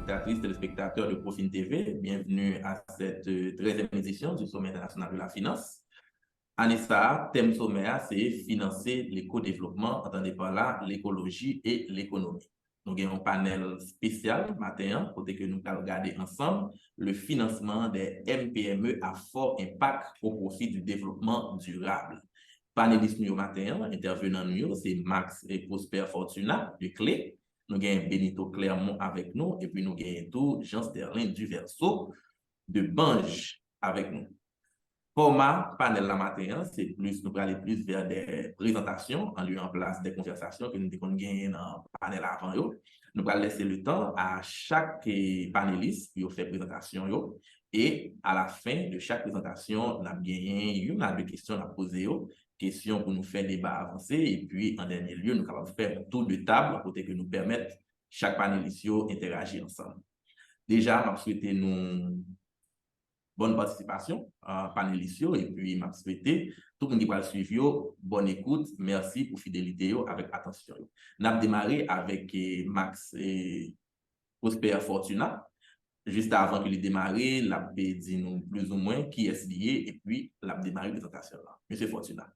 téléspectatrices, téléspectateurs de Profine TV. Bienvenue à cette 13e édition du Sommet international de la finance. Anissa, thème sommaire, c'est financer l'éco-développement, entendez par là l'écologie et l'économie. Nous avons un panel spécial matin, côté que nous allons regarder ensemble le financement des MPME à fort impact au profit du développement durable. Panélistes nous matin, intervenant nous, c'est Max et Prosper Fortuna de Clé. Nous avons Benito Clermont avec nous, et puis nous avons tout Jean Sterling du Verseau de Bange avec nous. Format panel la matin, c'est plus, nous allons aller plus vers des présentations en lieu en place des conversations que nous avons gagnées dans le panel avant. Nous allons laisser le temps à chaque panéliste qui fait présentation. Et à la fin de chaque présentation, nous avons gagné une question à poser, questions pour nous faire débat avancé. Et puis, en dernier lieu, nous allons faire un tour de table pour que nous permettre chaque panéliste d'interagir ensemble. Déjà, je souhaite nous bonne participation à panélistes et puis m'a souhaité tout le monde qui va le suivre bonne écoute, merci pour fidélité avec attention. Nous avons démarré avec Max et Prosper Fortuna. Juste avant qu'il ait démarré, l'a dit nous plus ou moins qui est lié et puis l'a démarré la présentation là. Monsieur Fortuna.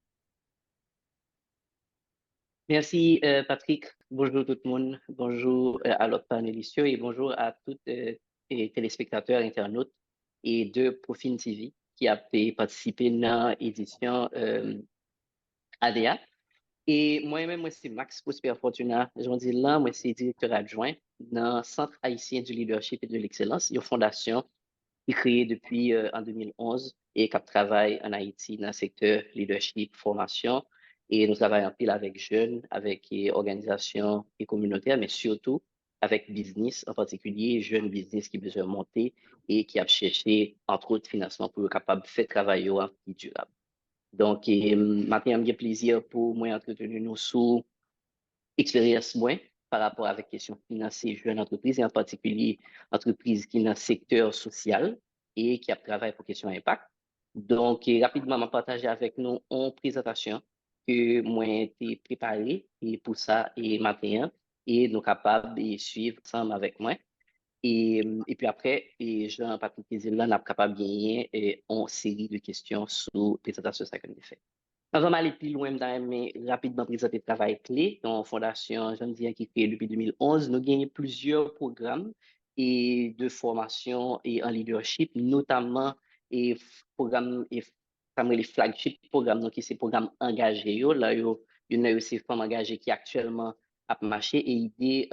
Merci Patrick. Bonjour tout le monde. Bonjour à l'autre panéliste et bonjour à tous les téléspectateurs, internautes et de Profine TV qui a participé dans l'édition ADA. Et moi-même, moi, c'est Max Prosper Fortuna. Je dis là, moi, c'est directeur adjoint dans le Centre haïtien du leadership et de l'excellence, une fondation qui est créée depuis en 2011 et qui travaille en Haïti dans le secteur leadership, formation. Et nous travaillons en pile avec jeunes, avec organisations et communautaires, mais surtout avec business, en particulier jeunes business qui besoin monter et qui a cherché, entre autres, financement pour être capable de faire travailler en plus durable. Donc, maintenant, j'ai plaisir pour moi entretenir nous sur l'expérience moi par rapport avec la question financière jeunes entreprises et en particulier entreprises qui sont dans le secteur social et qui travaillent pour question impact. Donc, rapidement, je vais partager avec nous une présentation que moi j'ai été préparée et pour ça et matin et nous capables de suivre ensemble avec moi. Et puis après, Jean-Patrick Kézilla n'a pas capable de gagner une série de questions sur la présentation que nous fait. Avant d'aller plus loin, mais rapidement présenter le travail clé dans la fondation Jean Diane qui est créée depuis 2011. Nous gagnons plusieurs programmes et de formation et en leadership, notamment et programmes et les flagship programmes, donc c'est programmes engagés. Là, il y a aussi femmes engagées qui actuellement a marché et l'idée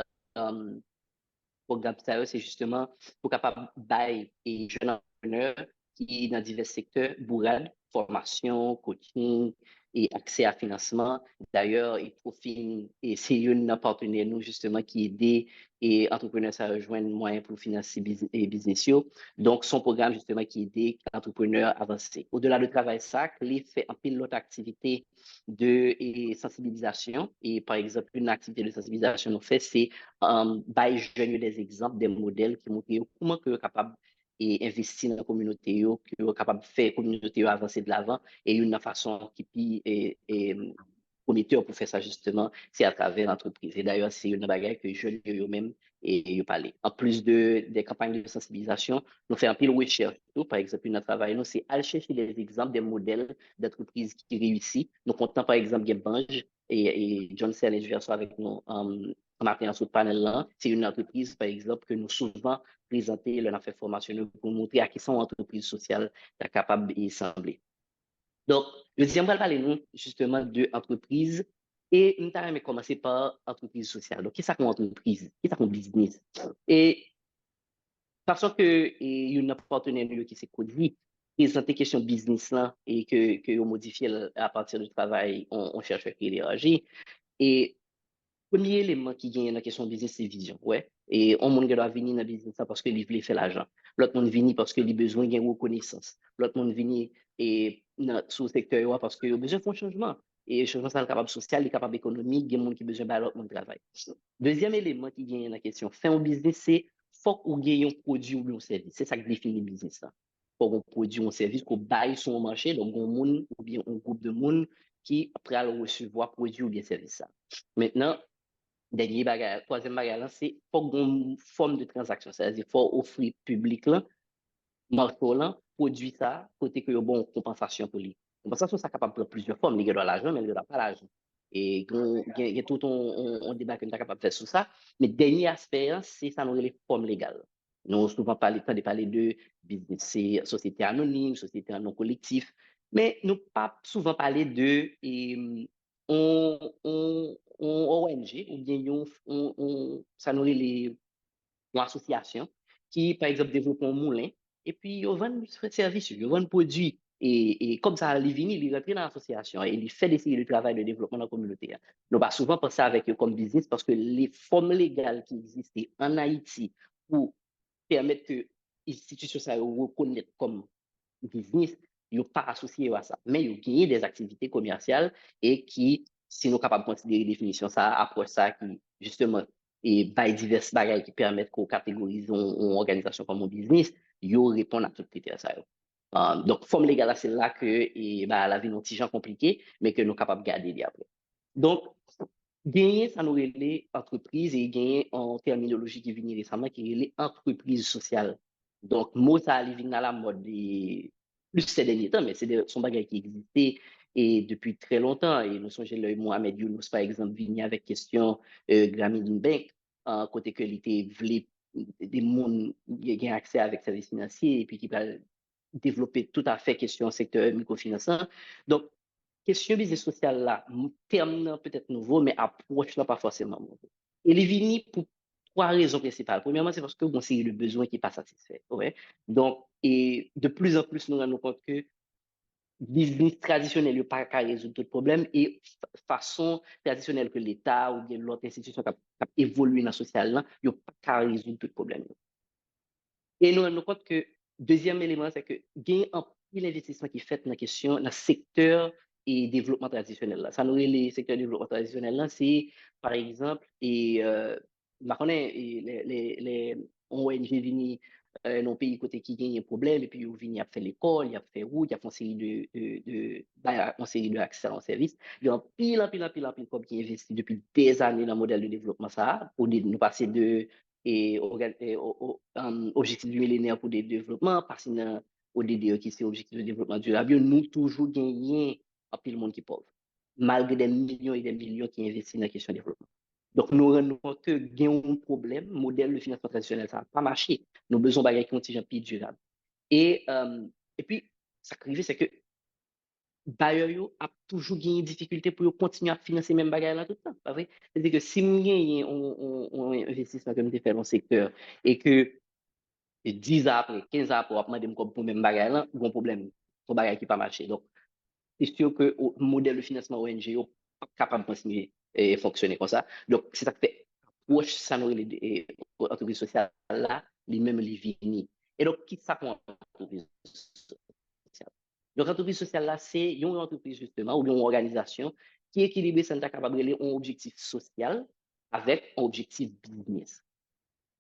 programme ça, c'est justement pour capable bailler et jeunes entrepreneurs qui dans divers secteurs, bourrade, formation, coaching et accès à financement. D'ailleurs, il profite et c'est une partenaire nous justement qui aide et entrepreneurs à rejoindre moyens pour financer business. Donc, son programme justement qui aide entrepreneurs à avancer. Au-delà du travail ça, il fait un pilote activité de sensibilisation et par exemple, une activité de sensibilisation nous fait, c'est by jeunes des exemples, des modèles qui montrent comment que capable et investir dans la communauté, qui est capable de faire la communauté avancer de l'avant et une façon qui est prometteur pour faire ça justement, c'est à travers l'entreprise. Et d'ailleurs, c'est une bagarre que je eux-mêmes et parler. En plus des campagnes de sensibilisation, nous faisons un peu de recherche. Par exemple, notre travail, nous, c'est aller chercher des exemples, des modèles d'entreprises qui réussissent. Nous comptons par exemple des Bange et John Sterling Verso avec nous matin sur le panel là. C'est une entreprise, par exemple, que nous souvent présenter leur fait formation pour montrer à qui sont entreprises sociales capables d'y sembler. Donc, le deuxième, on va parler nous, justement de entreprise et nous allons commencer par entreprise sociale. Donc, qu'est-ce qu'une entreprise? Qu'est-ce qu'un business? Et parce que il y a un partenaire qui s'est produit, présenter question business là et que on modifie à partir du travail, on cherche à créer l'énergie. Et premier élément qui gagne dans la question business, c'est vision. Ouais. Et on monde doit venir dans le business parce que il veut faire l'argent. L'autre monde vient parce qu'il a besoin de reconnaissance. L'autre monde vient et sur le secteur parce qu'il a besoin de faire un changement. Et le changement, c'est capable social, il est capable économique, il y a des gens qui ont besoin de l'autre monde travail. Deuxième élément qui gagne dans la question, faire un business, c'est faut qu'on gagne un produit ou un service. C'est ça qui définit le business. Faut qu'on produit un service, qu'on baille sur un marché, donc un monde ou bien un groupe de monde qui après recevoir produit ou bien service. Maintenant, Dernier bagage, troisième bagage, c'est faut une forme de transaction, c'est-à-dire faut offrir public là, marché là, produit ça, côté que bon compensation pour lui. Compensation, ça capable de prendre plusieurs formes, il y a de l'argent, mais il n'y a pas l'argent. Et il y a tout un débat que nous sommes capable de faire sur ça. Mais dernier aspect, hein, c'est ça, nous les formes légales. Nous souvent parler de business, c'est société anonyme, société en non collectif, mais nous pas souvent parler de ONG ou bien ça nous les une association qui, par exemple, développe un moulin et puis ils vendent des services, ils vendent des produits. Et comme ça, il vient, il rentre dans l'association et il fait des séries de travail de développement dans la communauté. Nous pas souvent penser avec eux comme business parce que les formes légales qui existent en Haïti pour permettre que l'institution ça reconnaître comme business, ils ne sont pas associés à ça. Mais ils ont des activités commerciales et qui, si nous sommes capables de considérer la définition, ça approche ça qui, justement, et by diverses bagages qui permettent qu'on catégorise une organisation comme un business, ils répondent à tous les critères. Ça. Donc, forme légale, c'est là que la vie est un petit genre compliqué, mais que nous sommes capables de garder après. Donc, gagner, ça nous les entreprises et gagner en terminologie qui vient récemment, qui est les entreprises sociales. Donc, mot ça arrive dans la mode plus ces derniers temps, mais c'est son bagage qui existait et depuis très longtemps. Et nous sommes le Mohamed Younous, par exemple, venu avec question Grameen Bank, côté que l'été voulait des mondes qui ont accès avec services financiers et puis qui va développer tout à fait question secteur microfinancement. Donc, question business social là, terme peut-être nouveau, mais approche là pas forcément nouveau. Et les vini pour trois raisons principales. Premièrement, c'est parce que bon, c'est le besoin qui n'est pas satisfait. Ouais. Donc, et de plus en plus, nous rendons compte que business traditionnel n'a pas qu'à résoudre tout problème et façon traditionnelle que l'État ou bien l'autre institution qui a évolué dans le social là, n'a pas qu'à résoudre tout problème. Et nous rendons compte que deuxième élément, c'est que gain un pile investissement qui fait dans la question, dans le secteur et développement traditionnel. Là. Ça nous les secteurs de développement traditionnel, là, c'est par exemple, les ONG viennent dans le pays côté qui gagne un problème, et puis ils viennent à faire l'école, ils ont fait route, ils ont fait une série de accès en service. Il y a un pile comme qui investit depuis des années dans le modèle de développement, ça, pour nous passer de et, objectif du millénaire pour le développement, parce que au DDE qui c'est objectif de développement durable, nous toujours gagner un peu le monde qui est pauvre, malgré des millions et des millions qui investissent dans la question de développement. Donc, nous rendons compte que gagnons un problème, modèle de financement traditionnel, ça n'a pas marché. Nous avons besoin de bagages contingents plus durable. Et puis, ça qui arrive, c'est que bailleurs yo a toujours gagné difficulté pour continuer à financer même bagarre là tout le temps, pas vrai? C'est-à-dire que si nous gagnons un investissement comme tu fait dans le secteur et que 10 ans après, 15 ans après, on va demander pour même bagarre là, il y a un problème, son bagarre qui pas marché. Donc, c'est sûr que le modèle de financement ONG n'est pas capable de continuer et fonctionner comme ça. Donc, c'est ça qui fait approche ça nous les entreprises sociales là, les mêmes les vini. Et donc, qui ça pour entreprise sociale? Donc, l'entreprise sociale là, c'est une entreprise justement ou une organisation qui équilibre ça capable de un objectif social avec un objectif business.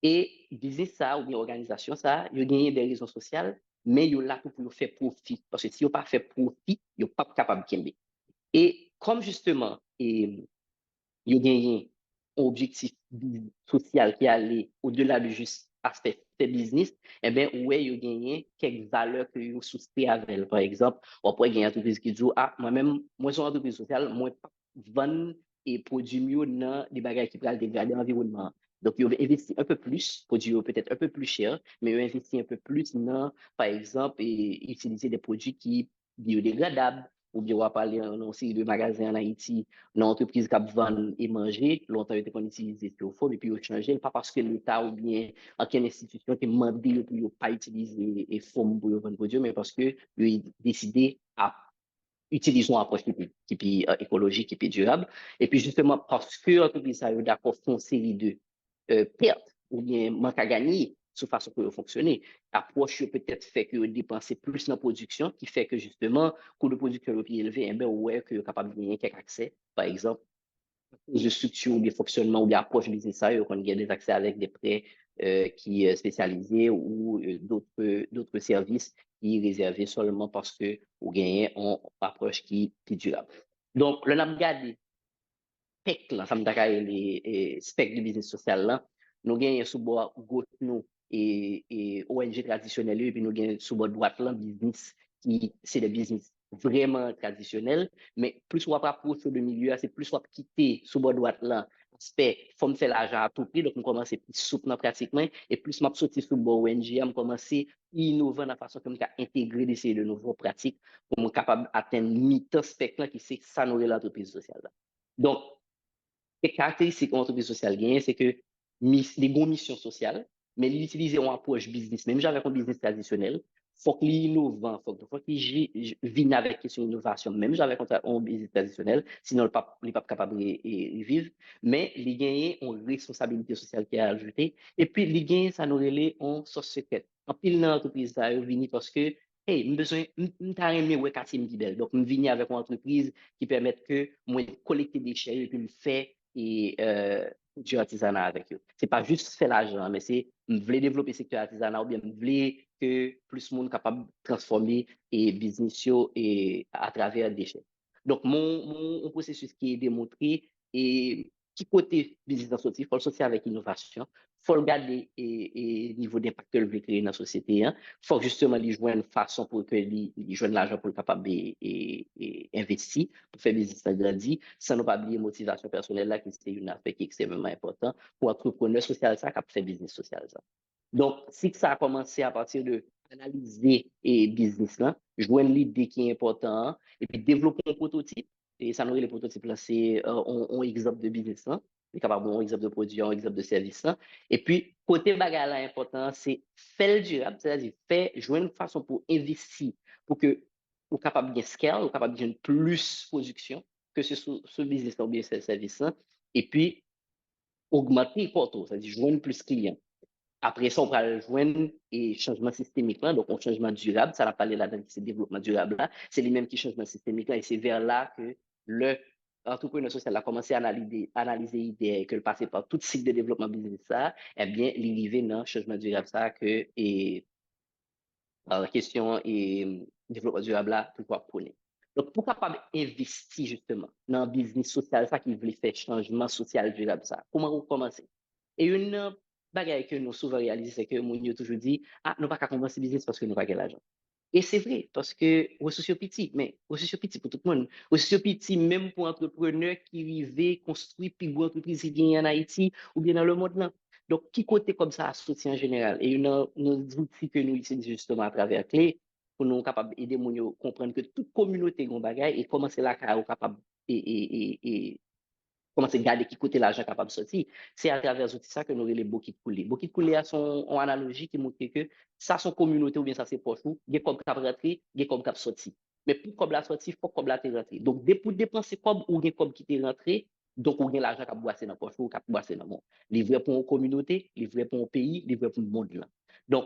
Et business ça ou bien organisation ça, il y a des raisons sociales, mais il y a là pour faire profit. Parce que si il n'y a pas fait profit, il n'y a pas capable de gagner. Et comme justement, il y a gagné un objectif social qui allait au-delà du juste aspect de business, eh bien, ouais, il y a gagné quelques valeurs que vous souscrit avec. Par exemple, on pourrait gagner une entreprise qui dit, ah, moi-même, moi, je suis une entreprise sociale, moi, je vends et produit mieux dans des bagages qui peuvent dégrader l'environnement. Donc, ils ont investi un peu plus, produit peut-être un peu plus cher, mais ils ont investi un peu plus dans, par exemple, et utiliser des produits qui biodégradables, ou bien on va parler en série de magasins en Haïti, l'entreprise qui vend et manger, longtemps, ils ont utilisé styrofoam et puis ils ont changé, pas parce que l'État ou bien aucune institution qui demandé pour ne pas utiliser les formes pour vendre produits, mais parce que ils ont décidé à utiliser une approche qui est écologique, qui est durable. Et puis justement, parce que l'entreprise a d'accord font une série de pertes ou bien manque à gagner sur façon que fonctionner. L'approche peut-être fait que dépenser plus dans la production, qui fait que justement, coût de production est plus élevé, et bien ouais, que capable de gagner quelques accès, par exemple, de structure ou de fonctionnement ou d'approche business, ça, qu'on a des accès avec des prêts qui sont spécialisés ou d'autres services qui sont réservés seulement parce que vous gagnez une approche qui est durable. Donc, le n'a regardé spectre là, ça me dit les spectre de business social là, nous gagnons sous bord gauche nous et ONG traditionnel et puis nous gagnons sous bord droite là business qui c'est des business vraiment traditionnels, mais plus on va approcher le milieu, c'est plus on va quitter sous bord droite là aspect faut me faire l'argent à tout prix donc on commence plus souple pratiquement et plus m'a sorti sous bord ONG on commencer innovant dans la façon comme intégrer des de nouveaux pratiques pour être capable d'atteindre mi-temps spectre qui c'est ça nous l'entreprise sociale là. Donc les caractéristiques de l'entreprise sociale gagne, c'est que des bonnes missions sociales, mais l'utiliser en approche business, même avec un business traditionnel, faut qu'il innove, faut qu'il vienne avec question d'innovation, même avec un business traditionnel, sinon il n'est pas capable de vivre, mais il gagne une responsabilité sociale qui est ajoutée, et puis il gagne ça nous relève en source secrète. En pile dans l'entreprise, ça vient parce que hey, j'ai besoin, m'ta aimé ouais quartier me belle. Donc, me venir avec une entreprise qui permet que moi collecter des déchets et puis me faire et du artisanat avec eux. C'est pas juste faire l'argent, mais c'est me voulais développer le secteur artisanat ou bien me voulais que plus de monde capable de transformer et business yo et à travers des déchets. Donc mon processus qui est démontré et qui côté business sorti, faut le sortir avec innovation, faut regarder et niveau d'impact que le veut créer dans la société, hein. Faut justement lui jouer une façon pour que lui joigne l'argent pour le capable et investir pour faire business agrandi, sans ne pas oublier motivation personnelle là qui c'est une affaire qui est extrêmement important pour entrepreneur social ça qui fait business social ça. Donc si ça a commencé à partir de analyser et business là, joindre l'idée qui est important et puis développer un prototype et ça nous les prototypes là c'est un exemple de business là, est capable un exemple de produit, un exemple de service là et puis côté bagarre là important c'est faire le durable, c'est-à-dire faire joindre une façon pour investir pour que ou capable de scale, ou capable de plus production que ce business ou bien ce service là et puis augmenter les portos, c'est-à-dire joindre plus de clients. Après ça, on va joindre et changement systémique là, donc un changement durable, ça l'a parlé là-dedans, c'est développement durable là, c'est les mêmes qui changement systémique là, et c'est vers là que le entrepreneur social a commencé à analyser l'idée que le passé par tout cycle de développement business ça, eh bien, l'arrivée dans changement durable ça que et la question et développement durable là, tout quoi prôner. Donc, pour capable investir justement dans un business social, ça qui veut faire changement social durable, ça, comment vous commencez? Et une bagaille que nous souvent réalisons, c'est que nous toujours dit, ah, nous pas qu'à commencer business parce que nous pas l'argent. Et c'est vrai, parce que ressources petit, mais ressources petit pour tout le monde. Ressources petit, même pour entrepreneurs qui vivent, construire plus grande entreprise qui gagne en Haïti ou bien dans le monde là. Donc, qui côté comme ça, soutien en général. Et nos outils que nous utilisons justement à travers Clé, pour nous capables d'aider nous comprendre que toute communauté a un bagage et comment c'est là qu'on est capable et comment c'est garder qui côté l'argent capable de sortir. C'est à travers tout ça que nous avons les bouquets de coulées. Bouquets de coulées sont en analogie qui montre que ça, son communauté ou bien ça, c'est poche ou, il y a comme cap rentré, il y a comme cap sorti. Mais pour comme la sortie, il faut comme la t'es rentré. Donc, pour dépenser comme ou bien comme qui t'est rentré, donc, on a l'argent qui a boissé dans la poche ou qui a boissé dans le monde. Livré pour une communauté, livré pour un pays, livré pour le monde. Là. Donc,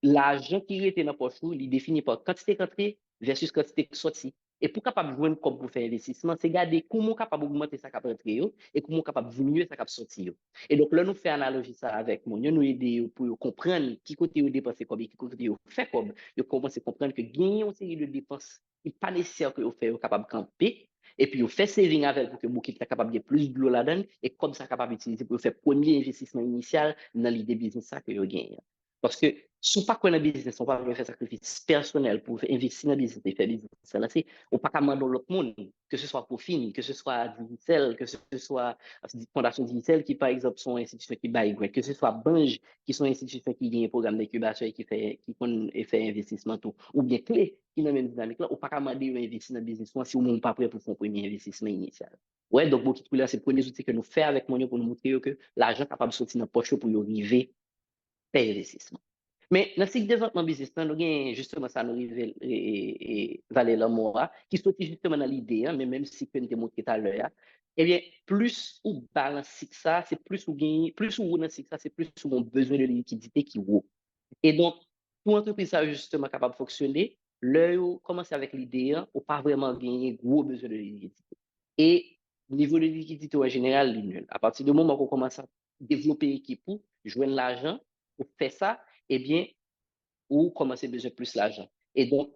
l'argent qui était dans la poche, il définit par quantité rentrée versus quantité sortie. Et pour capable jouer comme pour faire investissement, c'est garder comment capable augmenter sa capacité et comment capable diminuer sa capacité. Et donc là, nous faisons analogie ça avec mon, nous aider pour comprendre qui côté vous dépensez comme, qui côté vous fait comme, vous commencez à comprendre que gagner une série de dépenses, il n'est pas nécessaire que vous faites capable de camper. Et puis, vous faites saving avec pour que vous êtes capable de plus de l'eau là-dedans et comme ça capable d'utiliser pour faire premier investissement initial dans l'idée business ça que vous gagnez. Parce que si on ne pas qu'on a business, on ne va pas faire sacrifice personnel pour investir dans le business et faire business. Là, c'est, on ne pas commander l'autre monde, que ce soit Profine, que ce soit Digicel, que ce soit Fondation Digicel, qui par exemple sont institutions qui baillent, que ce soit Bange, qui sont institutions qui gagnent un programme d'incubation et qui fait investissement tout, ou bien Clé, qui n'a même dynamique là, on ne pas commander investir dans le business si on n'est pas prêt pour faire un premier investissement initial. Ouais, donc, beaucoup de là, c'est le premier outil que nous faisons avec Monio pour nous montrer que l'argent est capable de sortir dans la poche pour y arriver faire investissement. Mais dans le cycle de développement business, nous avons justement ça nous arrive et Valérie Lamoura, qui sortit justement dans l'idée, mais même si que nous démontré tout à l'heure, eh bien, plus ou balance ça, c'est plus ou gagne, plus ou dans ça, c'est plus ou on besoin de liquidité qui vaut. Et donc, pour entreprise ça justement capable de fonctionner, là, commencer avec l'idée, on pas vraiment gagner gros besoin de liquidité. Et niveau de liquidité en général, il est nul. À partir du moment où on commence à développer l'équipe pour joindre l'argent, pour faire ça, eh bien, ou commencer à besoin plus l'argent. Et donc,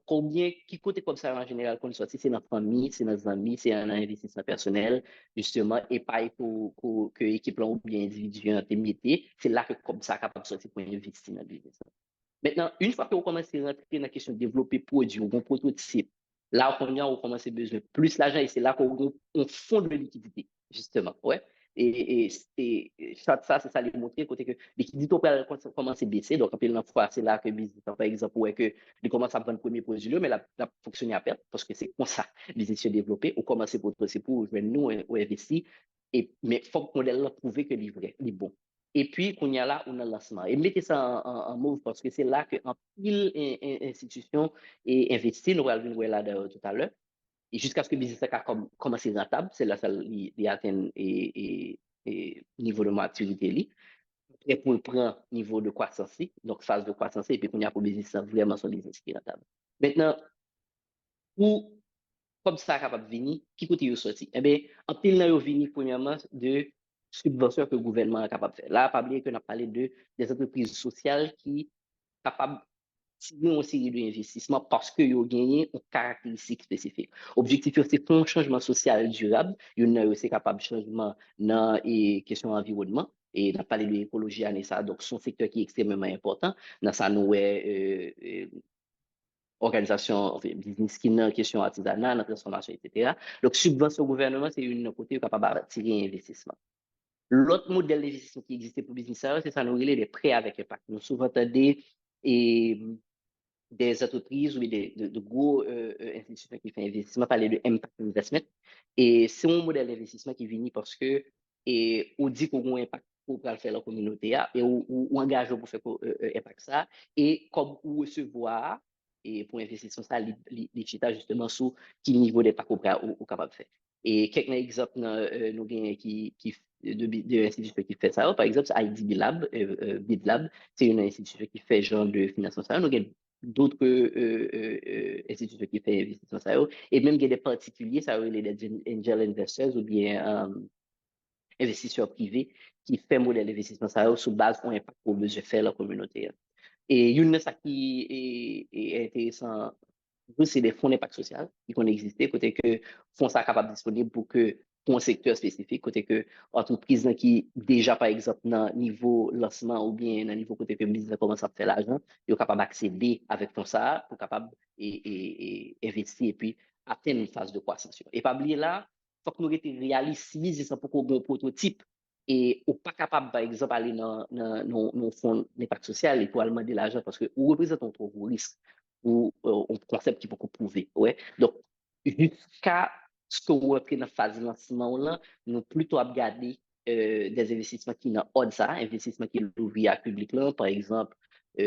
qui côté comme ça en général qu'on sorti, c'est notre famille, c'est nos amis, c'est un investissement personnel, justement, et pas pour que l'équipe ou bien individu en métier, c'est là que comme ça, capable de sortir pour investir dans le business. Maintenant, une fois que vous commencez à rentrer dans la question de développer produit ou bon prototype, là, on commence à besoin plus l'argent et c'est là qu'on fond de liquidité, justement. Ouais. Ça, c'est ça, les montrer, côté que liquidité commence à baisser. Donc, après, fois, c'est là que, par exemple, ouais, que il commence à prendre le premier produit, mais la fonctionner à perte parce que c'est comme ça, les se développer, ou commencer pour nous, ou investir. Mais il faut que le modèle prouve que c'est vrai, il est bon. Et puis, qu'on y a là, on a le lancement. Et mettez ça en move parce que c'est là qu'en pile institution et investit, nous allons voir là tout à l'heure. Et jusqu'à ce que le business a commencé rentable, c'est là qu'il atteint et niveau de maturité. Et pour prendre niveau de croissance, donc phase de croissance, et puis qu'on y a pour business vraiment son business qui est rentable. Maintenant, pour comme ça capable de venir, qui côté est sorti? Eh bien, en pile, là, venu premièrement de subventions que le gouvernement est capable de faire. Là, pas oublier qu'on a parlé des entreprises sociales qui sont capables de une série d'investissements parce qu'ils ont gagné une caractéristique spécifique. Objectif, c'est un changement social durable. Ils sont aussi capable de changement dans les questions environnement. Et on a parlé de l'écologie à ça, donc son secteur qui est extrêmement important. Dans ça, nous, organisation, enfin, business qui est question artisanale, la transformation, etc. Donc, subvention au gouvernement, c'est une côté capable d'attirer investissement. L'autre modèle d'investissement qui existait pour le business, c'est ça, nous les prêts avec impact. Nous souvent entendons des entreprises ou de gros institutions qui font investissement, parler de impact investment. Et c'est un modèle d'investissement qui vient parce que on dit qu'on a un impact pour faire la communauté et on engage pour faire impact ça et comme on recevoir et pour investissement ça les justement sur quel niveau d'impact on capable de faire. Et quelques exemples nous gagnons de institutions qui fait ça. Par exemple, IDB Lab, BidLab, c'est une institution qui fait genre de financement ça. Nous gagnons d'autres institutions qui font investissement ça. Et même il y a des particuliers, ça des angel investors ou bien investisseurs privés qui font modèle d'investissement ça sur base d'un impact pour besoin faire la communauté. Et une de ça qui est intéressant, c'est des fonds d'impact social qui ont existé, côté que fonds ça capable disponible pour un secteur spécifique, côté que entreprise qui déjà par exemple dans niveau lancement ou bien dans niveau côté que business commence à faire l'argent, ils sont capables d'accéder avec fonds ça pour capable et investir et puis atteindre une phase de croissance. Et pas oublier là, faut que nous restions réalistes, ça pour qu'on bon prototype et ou pas capable par exemple aller dans fonds d'impact social et pour aller demander l'argent parce que vous représentez un trop gros risque ou un concept qui peut prouver. Ouais. Donc, jusqu'à ce que vous entrez dans la phase de lancement, là, nous plutôt regarder des investissements qui sont hors de ça, investissements qui sont ouverts à public, là, par exemple,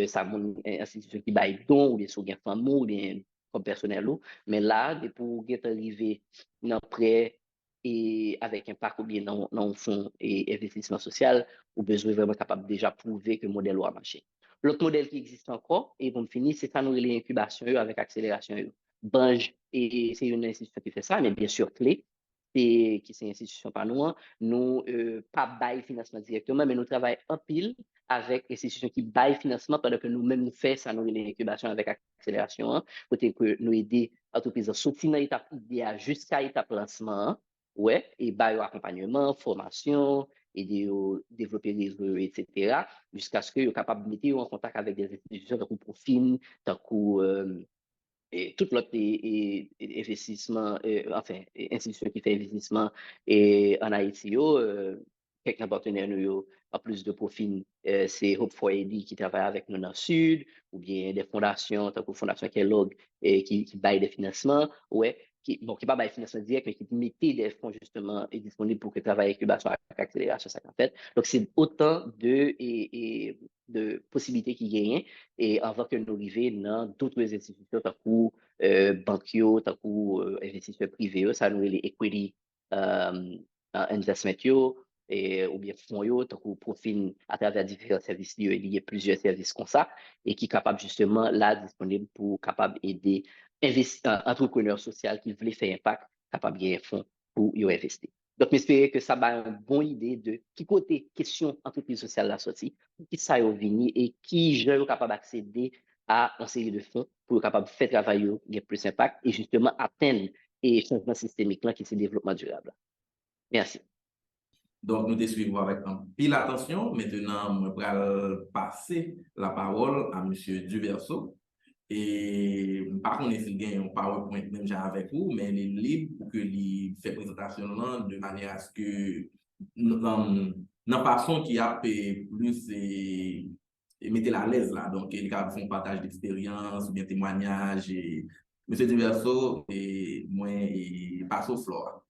ça une institution qui baille don, ou bien sur un fameux, ou bien comme personnel, mais là, pour arriver dans prêt et avec un parc ou bien dans un fonds et investissement social, vous besoin vraiment capable déjà prouver que le modèle a marché. L'autre modèle qui existe encore, et pour me finir, c'est ça, nous, l'incubation avec accélération. Bange, et c'est une institution qui fait ça, mais bien sûr, Clé, qui c'est une institution par nous pas bail financement directement, mais nous travaillons en pile avec institutions qui baillent financement pendant que nous-mêmes nous faisons ça, nous, l'incubation avec accélération, côté que nous aider l'entreprise à sortir dans l'étape idéale jusqu'à l'étape lancement, ouais, et bail accompagnement, formation, aider à développer les réseaux, etc., jusqu'à ce qu'ils soient capables de mettre en contact avec des institutions, tant que Profine, tant que et tout l'autre investissement, enfin, institution qui fait investissement et en Haïti, quelques partenaires nous en plus de profil, c'est Hope for Haiti qui travaille avec nous dans le sud, ou bien des fondations, tant que Fondation Kellogg, qui baillent des financements, ouais, bon, qui pas baillent financement direct, mais qui mettent des fonds justement disponibles pour que travailler avec incubation, avec accélération, ça en fait. Donc, c'est autant de possibilités qui gagnent et avant que nous arrivions dans d'autres institutions, tant que banques, tant que investisseurs privés, ça nous les equity investment ou bien fonds, tant que profil à travers différents services, il y a plusieurs services comme ça et qui sont capables justement là disponibles pour capable aider entrepreneurs sociaux qui veulent faire impact, capables de fonds pour y investir. Donc, j'espère que ça va une bonne idée de qui côté question entreprise sociale la sortie, qui ça est venu et qui je capable d'accéder à une série de fonds pour capable faire travailler qui plus impact et justement atteindre et changement systémique là qui c'est développement durable. Merci. Donc, nous te suivons avec un pile attention. Maintenant, je vais passer la parole à M. Duverso. Et par contre, s'il gagne un PowerPoint même déjà avec vous, mais il est libre pour que il fait présentation là, de manière à ce que dans la façon qui a plus et mettez la l'aise là. Donc, il y a un partage d'expérience ou bien témoignage. Et, Monsieur Duverso, et moi, et passe au floor.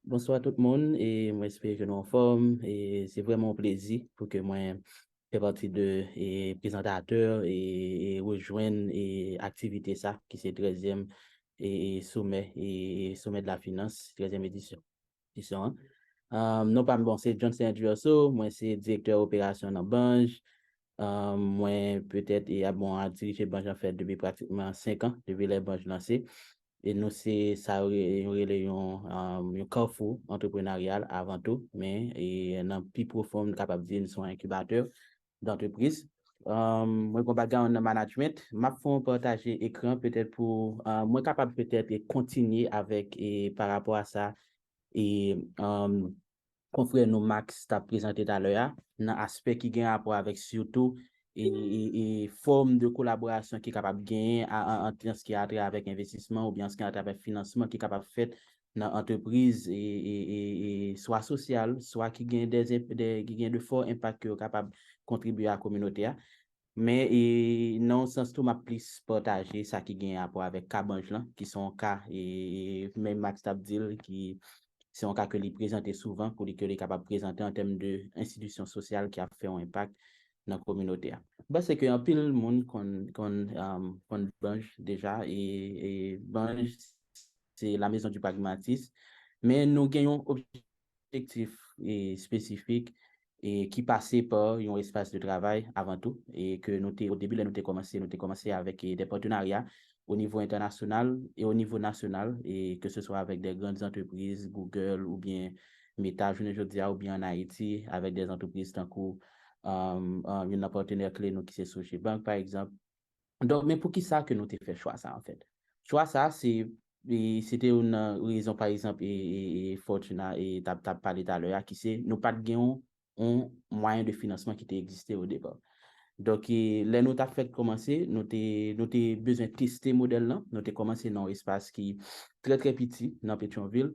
Bonsoir tout le monde et moi j'espère que nous en forme et c'est vraiment un plaisir pour que moi fais partie de et présentateur et rejoindre et activité ça qui c'est 13e et sommet de la finance 13e édition. Non pas bon c'est Johnson Duverso, moi c'est directeur opération dans Bange. Moi peut-être et bon à diriger Bange en fait depuis pratiquement 5 ans depuis les Bange lancées. Et nous, c'est ça, un carrefour entrepreneurial avant tout, mais dans plus profond, capable de dire, nous sommes incubateurs d'entreprise. Moi, comme background en management, ma fond partager écran peut-être pour, moi, capable peut-être de continuer avec, et par rapport à ça, et confrère nous Max t'a présenté tout à l'heure, dans aspect qui a rapport avec surtout et forme de collaboration qui est capable de gagner en ce qui a trait avec investissement ou bien ce qui a trait avec financement qui est capable de faire dans l'entreprise et soit social, soit qui gagne qui gagne de forts impacts qui est capable de contribuer à la communauté. Mais non, sens tout m'a plus partager ça qui gagne rapport avec Cabange là, qui sont cas et même Max Tabdil qui c'est un cas que les présenter souvent pour que les capables de présenter en termes d'institutions sociales qui a fait un impact dans la communauté. Bah, c'est qu'un pile monde qu'on Bange déjà et Bange, c'est la maison du pragmatisme, mais nous gagnons objectif et spécifique et qui passait par un espace de travail avant tout et que nous au début, nous avons commencé avec des partenariats au niveau international et au niveau national, et que ce soit avec des grandes entreprises, Google ou bien Meta, je veux dire, ou bien en Haïti, avec des entreprises tant que un partenaire clé, nous, qui c'est Soche Bank, par exemple. Donc, mais pour qui ça que nous avons fait choix ça, en fait? Choix ça, c'était une raison, par exemple, et Fortuna, et tu as parlé tout à l'heure, qui c'est, nous pas de un moyen de financement qui existait au départ. Donc, là, nous avons fait commencer, nous avons besoin de tester le modèle là. Nous avons commencé dans un espace qui est très, très petit, dans Pétionville.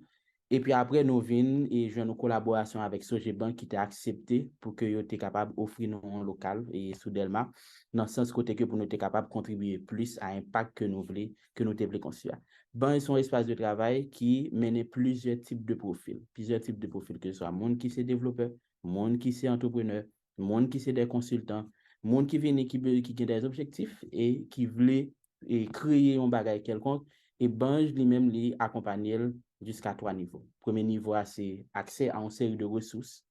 Et puis après, nous venons et jouons nos collaborations avec Sogebank qui t'a accepté pour que nous soyons capables d'offrir nous un local et sous Delma, dans le sens côté que pour nous être capables de contribuer plus à l'impact que nous voulons construire. Ban sont un espace de travail qui mène plusieurs types de profils, que ce soit monde qui c'est développeur, monde qui c'est entrepreneur, monde qui c'est des consultants, monde qui vient qui a des objectifs et qui voulait créer un bagage quelconque et Bange lui-même lui accompagner jusqu'à 3 niveaux. Premier niveau, c'est accès à une série de ressources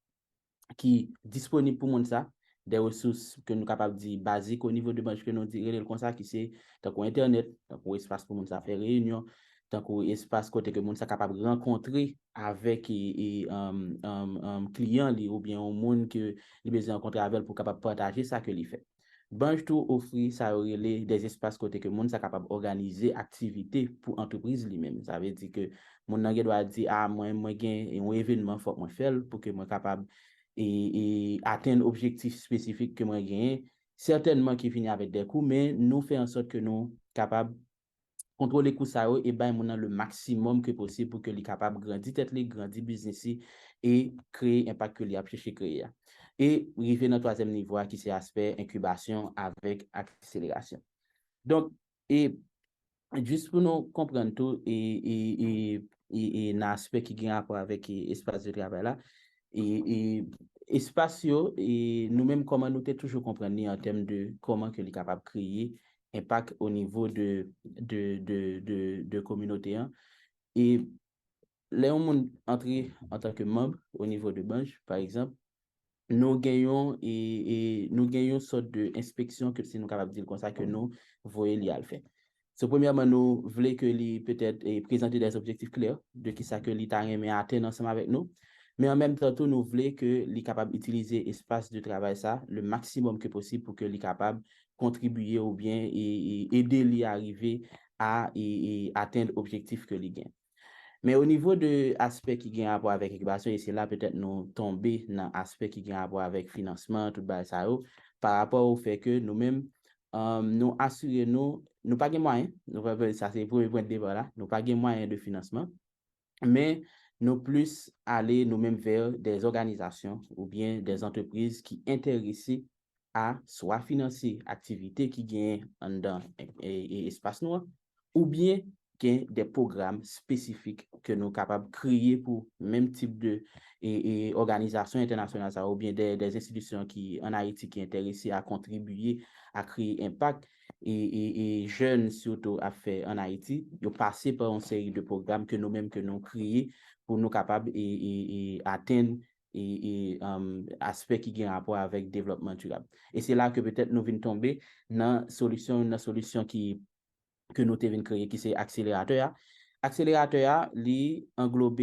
qui disponibles pour monde ça, des ressources que nous sommes capables de dire basiques au niveau de Bange que nous disons comme ça, qui c'est tant qu'Internet, tant qu'espace pour monde ça faire réunion, tant qu'espace côté que monde ça capable de rencontrer avec client ou bien un monde que il besoin rencontrer avec pour capable partager ça que il fait. Bange tout offrir ça des espaces côté que monde ça capable organiser activité pour entreprise lui-même. Ça veut dire que mon nage doit dire moi gain un événement faut moi faire pour que moi capable et atteindre objectif spécifique que moi gain, certainement qui finit avec des coûts, mais nous fait en sorte que nous capables contrôler coût ça et ben mon le maximum que possible pour que les capable grandir tête les grandir business et créer impact que les a chercher créer. Et arriver dans le troisième niveau qui c'est aspect incubation avec accélération. Donc et juste pour nous comprendre tout et l'aspect qui a rapport avec l'espace de travail là et spatio et nous-mêmes comment nous t'es toujours comprendre en termes de comment que les capable de créer impact au niveau de communauté hein. Et là on entre en tant que membre au niveau de Bange par exemple nous gagnons et nous gagnons une sorte d'inspection que c'est nous capable de dire comme ça que nous voyons l'y à le faire. So, premièrement, nous voulons que lui peut-être présenter des objectifs clairs de qui ça que l'État aimé atteindre ensemble avec nous. mais en même temps, tout nous voulons que les capables d'utiliser l'espace de travail ça le maximum que possible pour que les capables contribuer ou bien et aider les arriver à atteindre l'objectif que les gagnent. Mais au niveau de l'aspect qui a rapport avec l'équipation, et c'est là peut-être nous tomber dans l'aspect qui a rapport avec financement, tout ça, par rapport au fait que nous-mêmes, nous assurons, nous pas de moyens, ça c'est le premier point de débat là, nous pas de moyens de financement, mais nous plus aller nous-mêmes vers des organisations ou bien des entreprises qui intéressées à soit financer activités qui gagnent dans espace noir ou bien des programmes spécifiques que nous sommes capables de créer pour même type de organisation internationale ou bien des institutions qui en Haïti qui sont intéressées à contribuer à créer impact et jeunes surtout à faire en Haïti, ils ont passé par une série de programmes que nous-mêmes que nous créés pour nous capables atteindre aspect qui a rapport avec le développement durable. Et c'est là que peut-être nous venons tomber dans une solution que nous devons créer, qui c'est accélérateur. Accélérateur, il englobe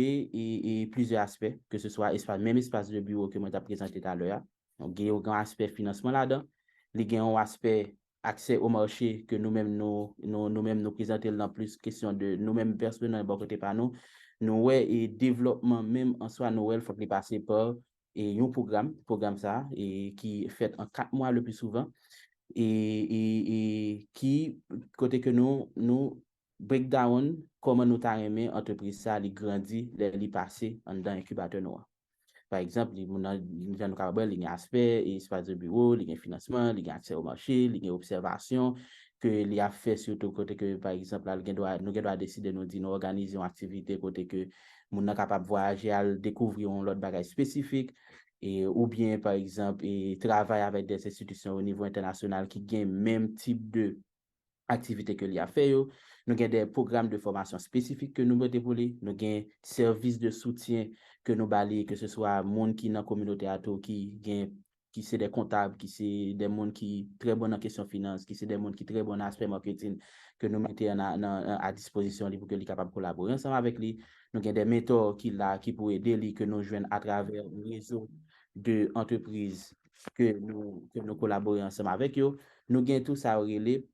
plusieurs aspects, que ce soit même espace de bureau que moi j'ai présenté tout à l'heure. Donc, il y a un grand aspect financement là-dedans. Il y a un aspect accès au marché que nous-mêmes nous présentons dans plus question de nous-mêmes personnellement, bon côté par nous. Nous, et développement même en soi, nous, il faut passer par un programme ça, et qui est fait en 4 mois le plus souvent. Et qui, côté que nous breakdown, comment nous t'arrimer entreprise ça, les grandit, les passer en dans incubateur noir. Par exemple, il y a aspect, espace de bureau, il y a financement, il y a accès au marché, il y a observation, que il a fait surtout côté que, par exemple, nous devons décider nous organiser une activité côté que nous sommes capables de voyager, à découvrir l'autre bagage spécifique, ou bien, par exemple, travailler avec des institutions au niveau international qui ont le même type de activité que l'IA fait. Nous avons des programmes de formation spécifiques que nous mettons pour lui. Nous avons des services de soutien que nous balayons, que ce soit monde qui dans la communauté qui c'est des comptables, qui c'est des monde qui très bon en question finance, qui c'est des monde qui très bon en aspect marketing, que nous mettons à disposition pour que les capables de collaborer ensemble avec lui. Nous avons des mentors qui pourraient aider lui, que nous joignent à travers un réseau d'entreprises que nous collaborons ensemble avec eux. Nous avons tout ça relais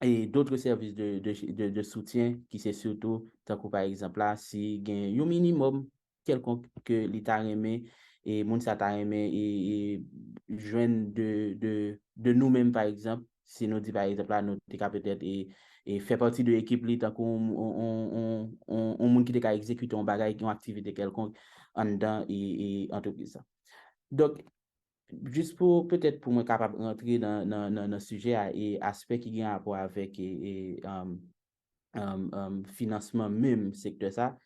et d'autres services de soutien qui c'est surtout, tant que par exemple là, si il y a un minimum quelconque que l'État remet et moun sa ta remet et joindre de nous-mêmes par exemple, si nous dit par exemple là, nous peut-être et fait partie de l'équipe tant qu'on monde qui a exécuté un bagage, une activité quelconque en dedans et entreprise ça. Donc, juste pour peut-être pour moi capable de rentrer dans le sujet et aspect qui a rapport avec financement même secteur ça,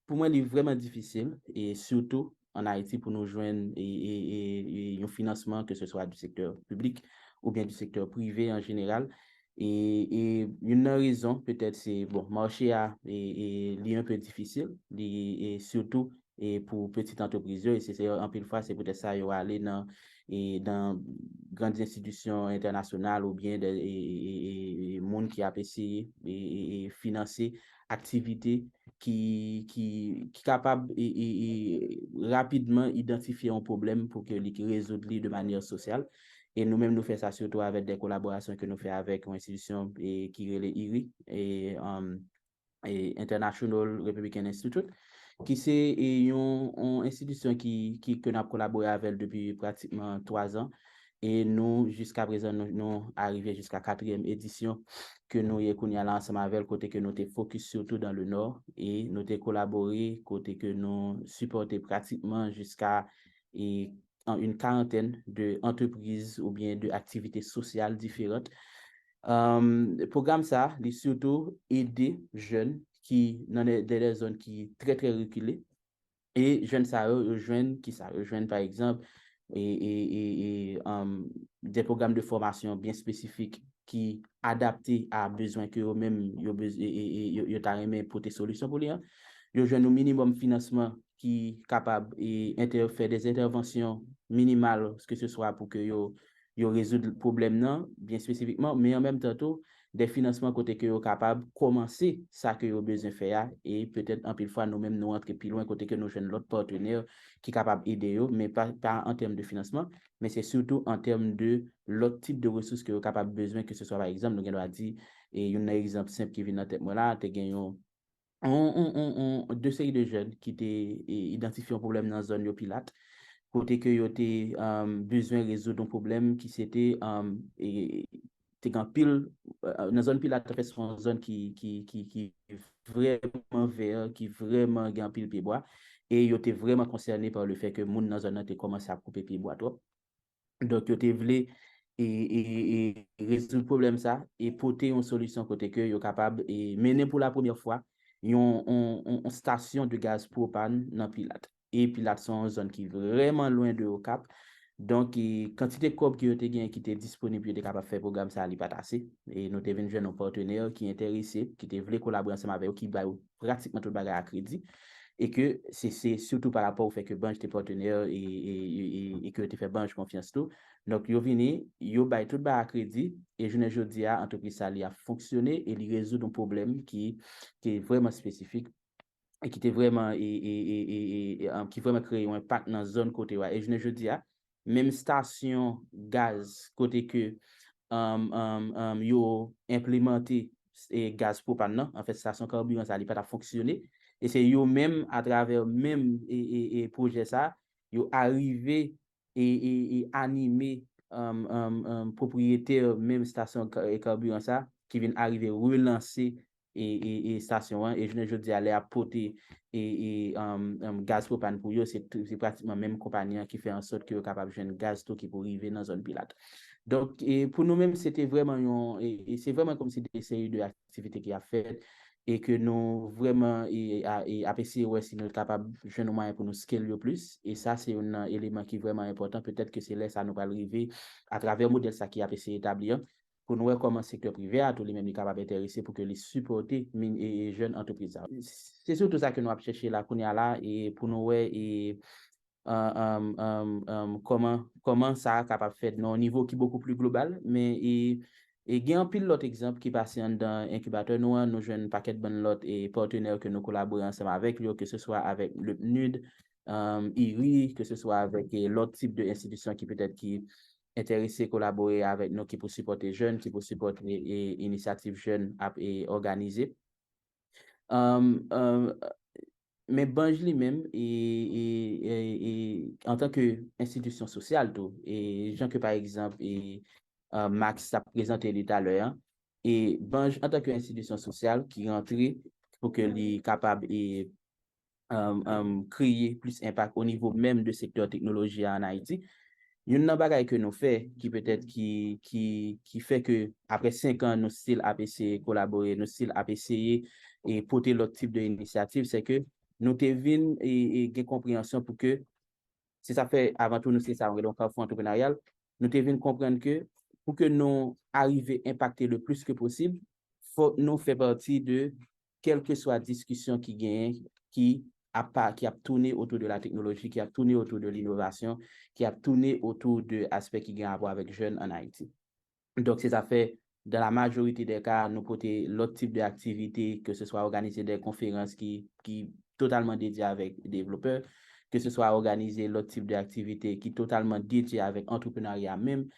pour moi il est vraiment difficile et surtout en Haïti pour nous joindre un financement que ce soit du secteur public ou bien du secteur privé en général. Et une raison peut-être c'est bon marché est un peu difficile et surtout et pour petites entreprises et c'est en pile fois c'est peut-être ça il va aller dans grandes institutions internationales ou bien des monde qui a essayé et financer activités qui capable et rapidement identifier un problème pour que les résoudre de manière sociale. Et nous-mêmes, nous faisons ça surtout avec des collaborations que nous faisons avec une institution qui est l'IRI et International Republican Institute, qui c'est une institution que nous avons collaboré avec depuis pratiquement 3 ans. Et nous, jusqu'à présent, nous arrivons jusqu'à 4e édition que nous avons ensemble avec côté que nous avons focus surtout dans le Nord et nous avons collaboré côté que nous supportons pratiquement jusqu'à une quarantaine d'entreprises ou bien d'activités sociales différentes. Le programme ça, il surtout aider jeunes qui dans des zones qui très très reculées et jeunes ça rejoignent par exemple des programmes de formation bien spécifiques qui adaptés à besoin que eux-mêmes yo t'arrêter pour tes solutions pour lui. Yo joignent au minimum financement qui capable et faire des interventions minimales que ce soit pour que yo yo résoudre le problème non, bien spécifiquement, mais en même temps tout, des financements côté que yo capable commencer ça que yo besoin faire et peut-être en pile fois nous-mêmes nous entrer plus loin côté que nous joindre l'autre partenaire qui capable aider yo, mais pas en termes de financement, mais c'est surtout en termes de l'autre type de ressources que yo capable besoin, que ce soit par exemple, nous avons dit, et un exemple simple qui vient dans tête moi là, tu gagné deux séries de jeunes qui t'ont identifié un problème dans la zone Pilate, côté que yo t'es besoin de résoudre un problème qui c'était t'es en pile dans la zone Pilate, en fait, c'est une zone qui vraiment vert, qui vraiment gagne pile pied bois, et yo t'es vraiment concerné par le fait que moun dans zone t'es commencé à couper pied bois trop. Donc, yo te voulez et résoudre le problème ça et porter une solution côté que yo capable et mener pour la première fois une station de gaz propane dans Pilat. Et Pilat sont une zone qui est vraiment loin de au Cap. Donc, quantité de cob qui était gain qui était disponible, était capable de faire programme ça ali pas assez et nous devons jouer nos partenaires qui intéressés, qui te voulaient collaborer ensemble avec eux, qui baillent pratiquement tout le bagage à crédit. Et que c'est surtout par rapport au fait que Banque tes partenaires et que tu fais Banque confiance tout. Donc, yo vini, yo bay tout bas à crédit et je ne dis à entreprise ça a fonctionné et il résout un problème qui est vraiment spécifique et qui était vraiment qui vraiment créé un impact dans la zone côté et je ne dis à même station gaz côté que yo implémenté et gaz propane en fait station carburant ça n'a pas fonctionné et c'est yo même à travers même projet ça yo arrivé et animé propriétaire même station carburant ça qui vient arriver relancer et station et je dis aller apporter gaz propane pour eux c'est pratiquement même compagnie qui fait en sorte que capable de gaz tout qui pour arriver dans zone Pilate. Donc, pour nous-mêmes, c'était vraiment, et c'est vraiment comme si des séries d'activités qui a fait et que nous vraiment, apprécier ouais, si nous sommes capables de jouer nos moyens pour nous scaler le plus. Et ça, c'est un élément qui est vraiment important. Peut-être que c'est là, ça nous va arriver à travers le modèle ça qui a essayé d'établir pour nous voir comment le secteur privé a tous les mêmes capables d'intéressés pour que les supporter et jeunes entreprises. C'est surtout ça que nous avons cherché là, qu'on est là, et pour nous voir, et comment ça est capable de faire dans un niveau qui est beaucoup plus global, mais il y a un pile l'autre exemple qui passe dans l'incubateur, nous jouons un paquet de bonnes l'autre et partenaires que nous collaborons ensemble avec lui, que ce soit avec le PNUD, IRI, que ce soit avec l'autre type d'institution qui peut-être qui intéressé collaborer avec nous, qui pour supporter jeunes, qui pour supporter les initiatives jeunes et organisées. Mais Banj lui-même, en tant qu'institution sociale, tout, et gens que par exemple, Max a présenté tout à l'heure, et Banj en tant qu'institution sociale qui rentre pour que les capable et créer plus impact au niveau même de secteur technologie en Haïti. Il y a une bagaille que nous fait qui peut-être qui fait que après 5 ans nous style APC collaborer, nous style APC et porter l'autre type d'initiative, c'est que nous devons et compréhension pour que si ça fait avant tout nous c'est ça on est donc entrepreneurial, nous devons comprendre que pour que nous arriver à impacter le plus que possible, faut nous faire partie de quelle que soit la discussion qui gagne qui a tourné autour de la technologie, qui a tourné autour de l'innovation, qui a tourné autour de aspects qui ont à voir avec jeunes en Haïti. Donc, c'est ça fait, dans la majorité des cas, nous porter l'autre type d'activité, que ce soit organiser des conférences qui totalement dédiées avec des développeurs, que ce soit organiser l'autre type d'activité qui totalement dédiée avec entrepreneuriat même,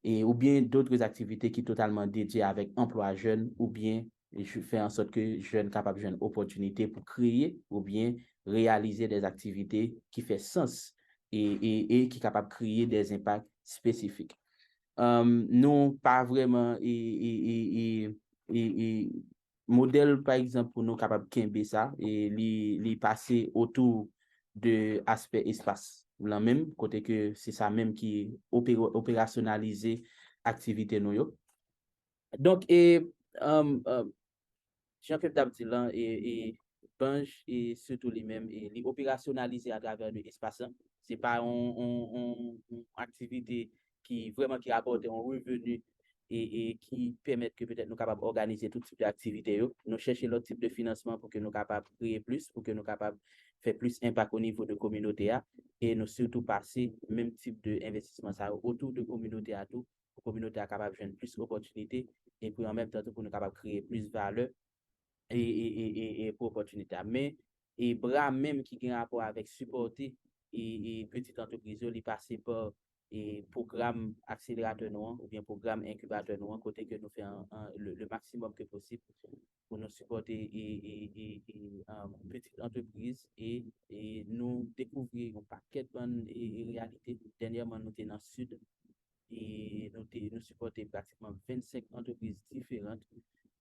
ou bien d'autres activités qui totalement dédiées avec emploi jeune, ou bien je fais en sorte que jeunes capables d'une opportunité pour créer ou bien réaliser des activités qui fait sens et qui capable de créer des impacts spécifiques. Non, pas vraiment modèle par exemple pour nous capable de ça et les passer autour de aspect espace là même côté que c'est ça même qui opérationnaliser activité nous yo. Donc Jean-Philippe Dabdilan et Banj et surtout les mêmes et les opérationnaliser à travers l'espace. C'est pas une activité qui vraiment qui apporte un revenu et qui permettent que peut-être nous capables d'organiser tout type d'activité. Nous chercher l'autre type de financement pour que nous capables de créer plus, pour que nous capables de faire plus impact au niveau de communauté et nous surtout passer même type d'investissement ça autour de communauté à tout, pour que la communauté capable de jouer plus d'opportunités et puis en même temps pour nous capables de créer plus de valeur et pour opportunité. Mais et bras même qui a rapport avec supporter et petite entreprise, il passe par et programme accélérateur noir ou bien programme incubateur noir côté que nous faisons le maximum que possible pour nous supporter petite entreprise et nous découvrir un paquet de bonnes réalités. Dernièrement, nous étions dans le sud et nous supporter pratiquement 25 entreprises différentes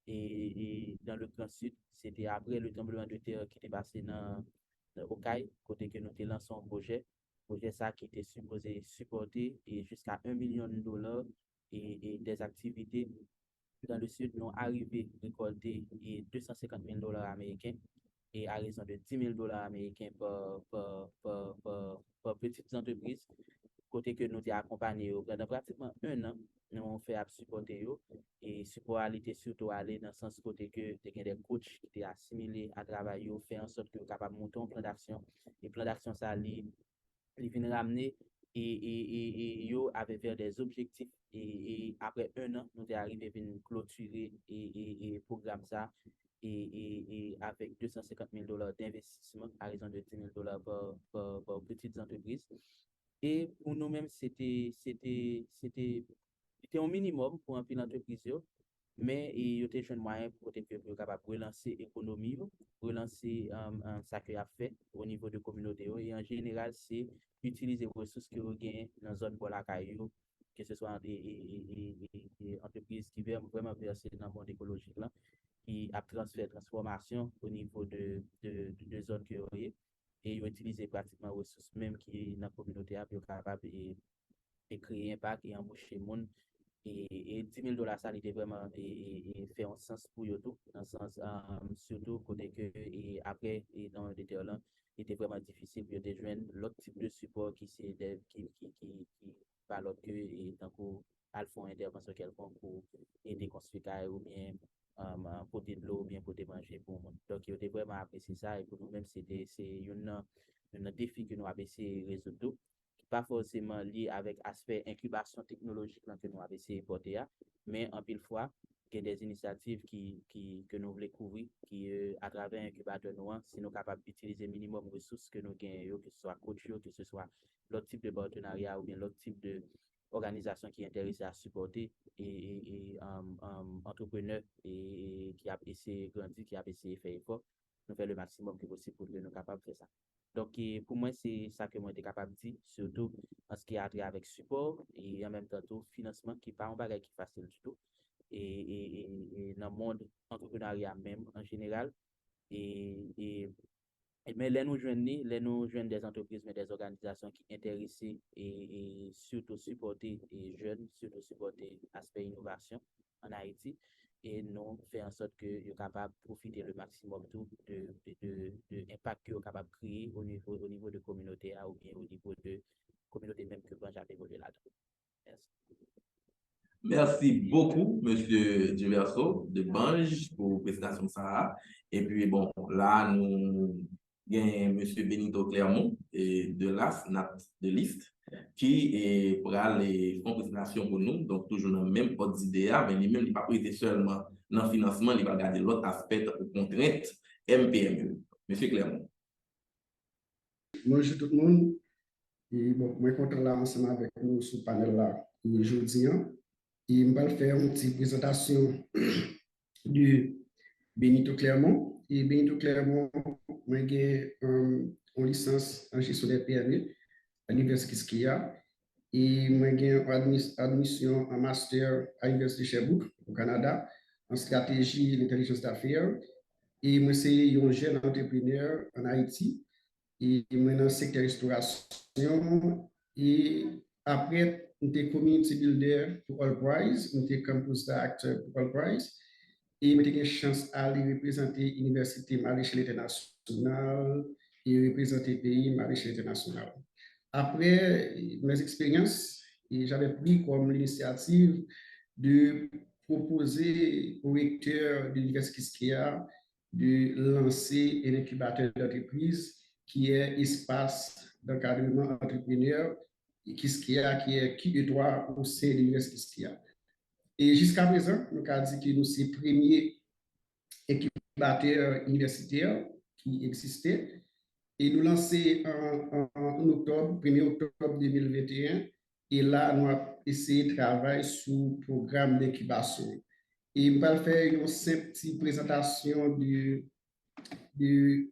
et dans le Grand Sud, c'était après le tremblement de terre qui était passé dans Okaï, côté que nous avons lancé un projet ça qui était supposé supporter et jusqu'à $1 million et des activités dans le Sud, nous arrivé à récolter $250,000 américains et à raison de $10,000 américains par petites entreprises. Côté que nous avons accompagné pendant pratiquement un an, nous avons fait supporter et support était surtout aller dans le sens côté que des coachs qui étaient assimilés à travailler, fait en sorte que nous capables de monter un plan d'action. Et plan d'action, ça vient ramener et yo avait fait des objectifs et après un an, nous sommes arrivés à clôturer et programme ça et avec $250,000 d'investissement à raison de $10,000 par petites entreprises. Et pour nous-mêmes, c'était un minimum pour un pile entreprise, mais il y a des moyens pour être capable de relancer l'économie, relancer ça qu'il a fait au niveau de la communauté. Et en général, c'est utiliser les ressources que vous gagnez dans la zone pour la caillou, que ce soit des entreprises qui veulent vraiment verser dans le monde écologique, là, qui a transformation au niveau de zones que vous avez. Et ils utilisent pratiquement les ressources même qui est dans la communauté pour capable de créer un impact et embaucher le monde. Et $10,000, ça était vraiment fait un sens pour eux tout, dans le sens surtout côté que et après et dans le terrain, il était vraiment difficile pour de joindre l'autre type de support qui c'est qui par l'autre que et tant qu'on a font intervention quelconque pour aider construire ou bien pour de l'eau ou bien pour manger pour le monde. Donc il était vraiment apprécié ça et pour nous même c'est un défi que nous avons essayé de résoudre pas forcément lié avec aspect incubation technologique que nous avons essayé de porter, mais en pile fois, il y a des initiatives que nous voulons couvrir, qui à travers incubateur noir, si nous sommes capables d'utiliser le minimum de ressources que nous gagnons, que ce soit coach, que ce soit l'autre type de partenariat ou bien l'autre type d'organisation qui est intéressée à supporter et entrepreneurs et qui a essayé de grandir, qui a essayé de faire effort, nous faisons le maximum que possible pour que nous soyons capables de faire ça. Donc, pour moi, c'est ça que moi j'étais capable de dire, surtout en ce qui a trait avec support et en même temps tout financement qui n'est pas un bagage qui est facile du tout. Et dans le monde entrepreneuriat même en général. Mais là, nous joignons des entreprises, mais des organisations qui sont intéressées et surtout supporter les jeunes, surtout supporter l'aspect innovation en Haïti. Et nous faire en sorte que vous capable de profiter le maximum de l'impact que vous capable de créer au niveau de la communauté ou bien au niveau de la communauté même que Banj a évolué là-dedans. Merci beaucoup, M. Diverso de Banj, pour la présentation de ça. Et puis, bon, là, nous avons M. Benito Clermont de l'AS, de liste, qui pourra les faire une présentation pour nous. Donc, toujours dans le même ordre d'idée, mais lui-même, il n'a pas prêté seulement dans le financement, il va regarder l'autre aspect aux contraintes MPME. M. Clermont. Bonjour tout le monde. Et bon, moi, content là ensemble avec nous sur le panel là aujourd'hui. Et je vais faire une petite présentation de Benito Clermont. Et Benito Clermont, moi, j'ai une licence en gestion des PME à l'Université Skia. Et moi, j'ai une admission en master à l'Université Sherbrooke, au Canada, en stratégie et l'intelligence d'affaires. Et moi, c'est un jeune entrepreneur en Haïti. Et moi, dans le secteur restauration. Et après, nous sommes community builder pour All Prize, nous sommes campus acteur pour All Prize. Et nous avons une chance à aller représenter l'université à l'échelle internationale et représenter le pays à l'échelle internationale. Après mes expériences, j'avais pris comme l'initiative de proposer au recteur de l'Université Kiskia de lancer un incubateur d'entreprise qui est espace d'encadrement entrepreneur Kiskia, qui est droit au sein de l'Université Kiskia. Et jusqu'à présent, nous avons dit que nous sommes les premiers incubateurs universitaires qui existaient. Et nous lançons en octobre, 1er octobre 2021. Et là, nous avons essayé de travailler sur le programme d'incubation. Et nous allons faire une simple petite présentation du qui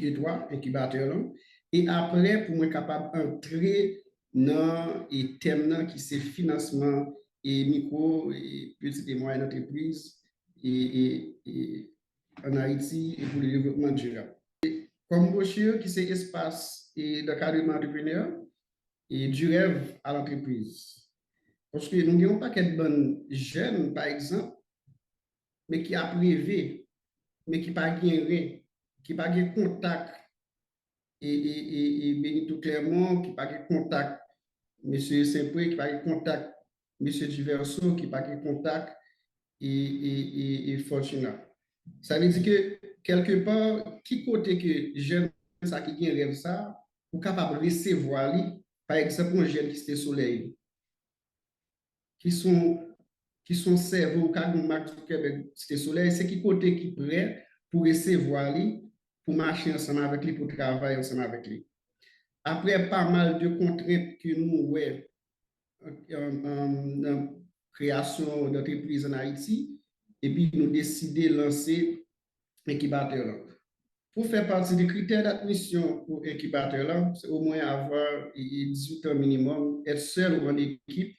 est droit, incubateur. Et après, pour être capable d'entrer dans le thème qui c'est financement et micro et petites et moyennes entreprises en Haïti et pour le développement durable. Comme brochure qui c'est espace et d'encadrement entrepreneur et du rêve à l'entreprise. Parce que nous n'avons pas qu'être bonnes jeunes, par exemple, mais qui a rêvé, mais qui n'a pas gagné, qui n'a pas de contact et Benito Clermont, qui n'a pas de contact, M. Saint-Pré, qui n'a pas de contact, M. Diverso, qui n'a pas de contact, et Fortuna. Ça veut dire que, quelque part, qui côté que j'aime ça, qui a rêve ça, ou capable de recevoir, par exemple, un jeune qui était soleil, qui sont cerveau, quand nous marquons du Québec, c'était soleil, c'est qui côté qui prêt pour recevoir, pour marcher ensemble avec lui, pour travailler ensemble avec lui. Après pas mal de contraintes que nous avons en création d'entreprise en Haïti, et puis nous décidons de lancer l'incubateur. Pour faire partie des critères d'admission pour l'incubateur, c'est au moins avoir 18 ans minimum, être seul ou en équipe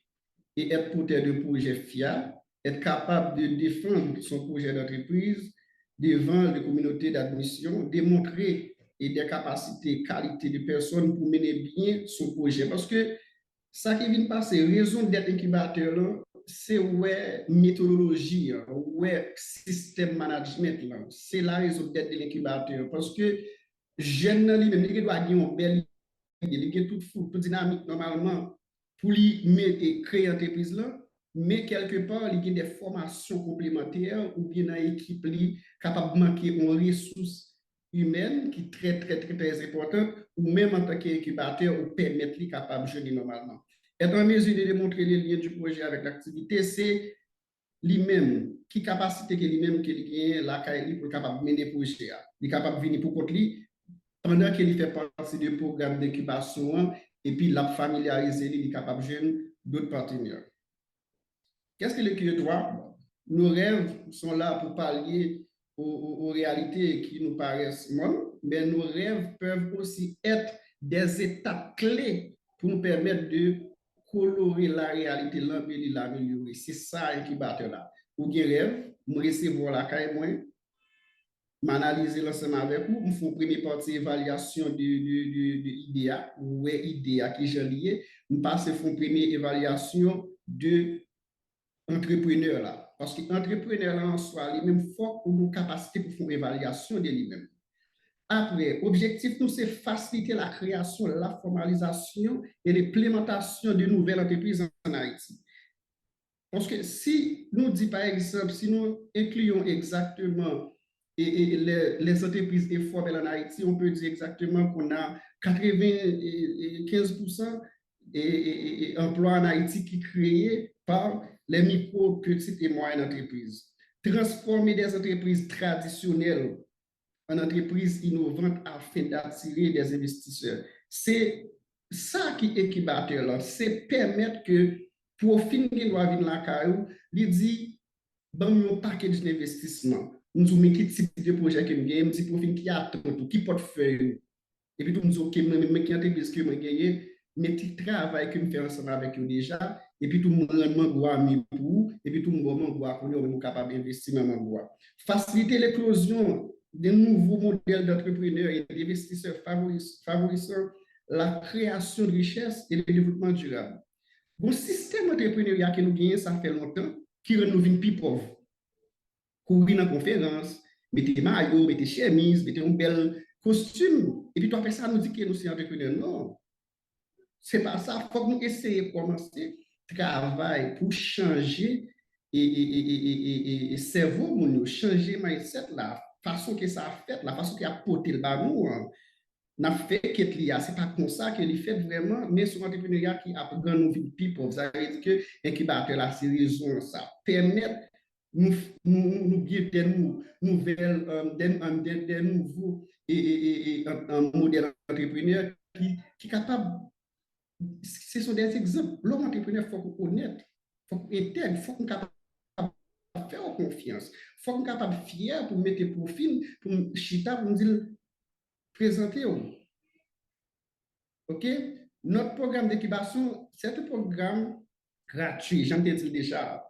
et être porteur de projet fiable, être capable de défendre son projet d'entreprise devant les communautés d'admission, démontrer des capacités, qualités de personnes pour mener bien son projet. Parce que ça qui vient de passer, raison d'être incubateur, là, c'est ouais méthodologie, ouais système management, c'est la raison d'être de l'incubateur. Parce que jeune lui-même, il doit avoir une belle idée, il a toute dynamique normalement pour lui créer une entreprise là, mais quelque part, il y a des formations complémentaires ou bien une équipe capable de manquer une ressource humaine qui est très, très, très, très importante, ou même en tant qu'incubateur, ou permettre lui capable de gérer normalement. Être en mesure de démontrer les liens du projet avec l'activité, c'est lui-même, qui capacité que lui-même qu'il gagne la CAI pour capable de mener le projet. Il est capable de venir pour contre lui pendant qu'il fait partie du programme d'incubation et puis la familiariser, il est capable de gérer d'autres partenaires. Qu'est-ce que le droit? Nos rêves sont là pour pallier aux réalités qui nous paraissent molles, mais nos rêves peuvent aussi être des étapes clés pour nous permettre de colorer la réalité, l'améliorer. C'est ça l'incubateur là. Ou bien rêve, je recevoir la caille moi, m'analyser l'ensemble avec vous, me faire une première partie évaluation de l'IDEA, ou IDEA qui j'ai lié, me passer une première évaluation de entrepreneur là. Parce que l'entrepreneur là en soi, lui-même fort pour nos capacités pour faire une évaluation de lui-même. Après, l'objectif, nous, c'est faciliter la création, la formalisation et l'implémentation de nouvelles entreprises en Haïti. Parce que si nous disons, par exemple, si nous incluons exactement les entreprises informelles en Haïti, on peut dire exactement qu'on a 95% d'emplois en Haïti qui sont créés par les micro, petites et moyennes entreprises. Transformer des entreprises traditionnelles en entreprises innovantes afin d'attirer des investisseurs. C'est ça qui est incubateur là, c'est permettre que profil qui doit venir la caillou, il dit bon un package d'investissement. Nous avons quel type de projet que nous gagnons, petit profil qui attend tout, qui portefeuille. Et puis nous avons OK, mais qui entreprise que nous gagnons, mais qui travail que nous faisons ensemble avec eux déjà, et puis tout le monde doit mis pour, et puis tout le monde doit pour nous capable d'investir dans le bois. Faciliter l'éclosion de nouveaux modèles d'entrepreneurs et d'investisseurs favorisant la création de richesses et le développement durable. Bon système entrepreneurial que nous gagnons, ça fait longtemps, qui rend nous plus pauvres. Courir dans la conférence, mettez maillot, mettez chemise, mettez un bel costume, et puis toi, après ça, nous dit que nous sommes entrepreneurs. Non, c'est pas ça. Il faut que nous essayions de commencer travail pour changer et cerveau, changer mindset, la façon que ça a fait, la façon qu'il a porté le ballon, n'a fait que c'est pas comme ça que fait vraiment, mais sur l'entrepreneuriat qui a grand nos people, ça veut dire que l'incubateur, la série, ça permet nous guider des nouveaux et un modèle entrepreneur qui est capable. Ce sont des exemples. L'homme entrepreneur, il faut qu'on connaisse, il faut qu'on intègre, il faut qu'on capable de faire confiance, il faut qu'on capable de fier pour mettre profil, pour chita, pour nous dire, présenter. OK? Notre programme d'incubation, c'est un programme gratuit, j'en ai dit déjà.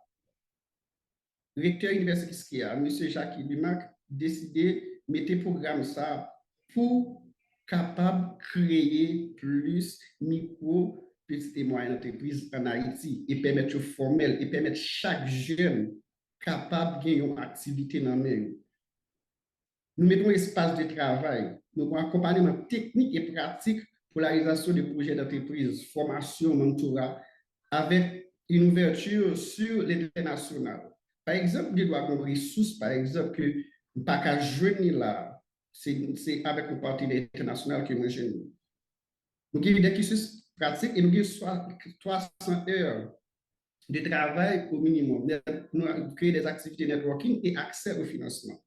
Le recteur universitaire, M. Jacques Limac, décidé de mettre le programme ça pour capable de créer plus micro, petites et moyennes entreprises en Haïti et permettre formel et permettre chaque jeune capable de gagner une activité dans le même. Nous mettons un espace de travail, nous avons un accompagnement technique et pratique pour la réalisation de projets d'entreprise, formation, mentorat, avec une ouverture sur l'international. Par exemple, il doit avoir une ressource, par exemple, que pas qu'à jouer là, c'est avec un partenaire international que moi je nous. Nous avons des cursus pratiques et nous avons 300 heures de travail au minimum. Nous avons créé des activités networking et accès au financement.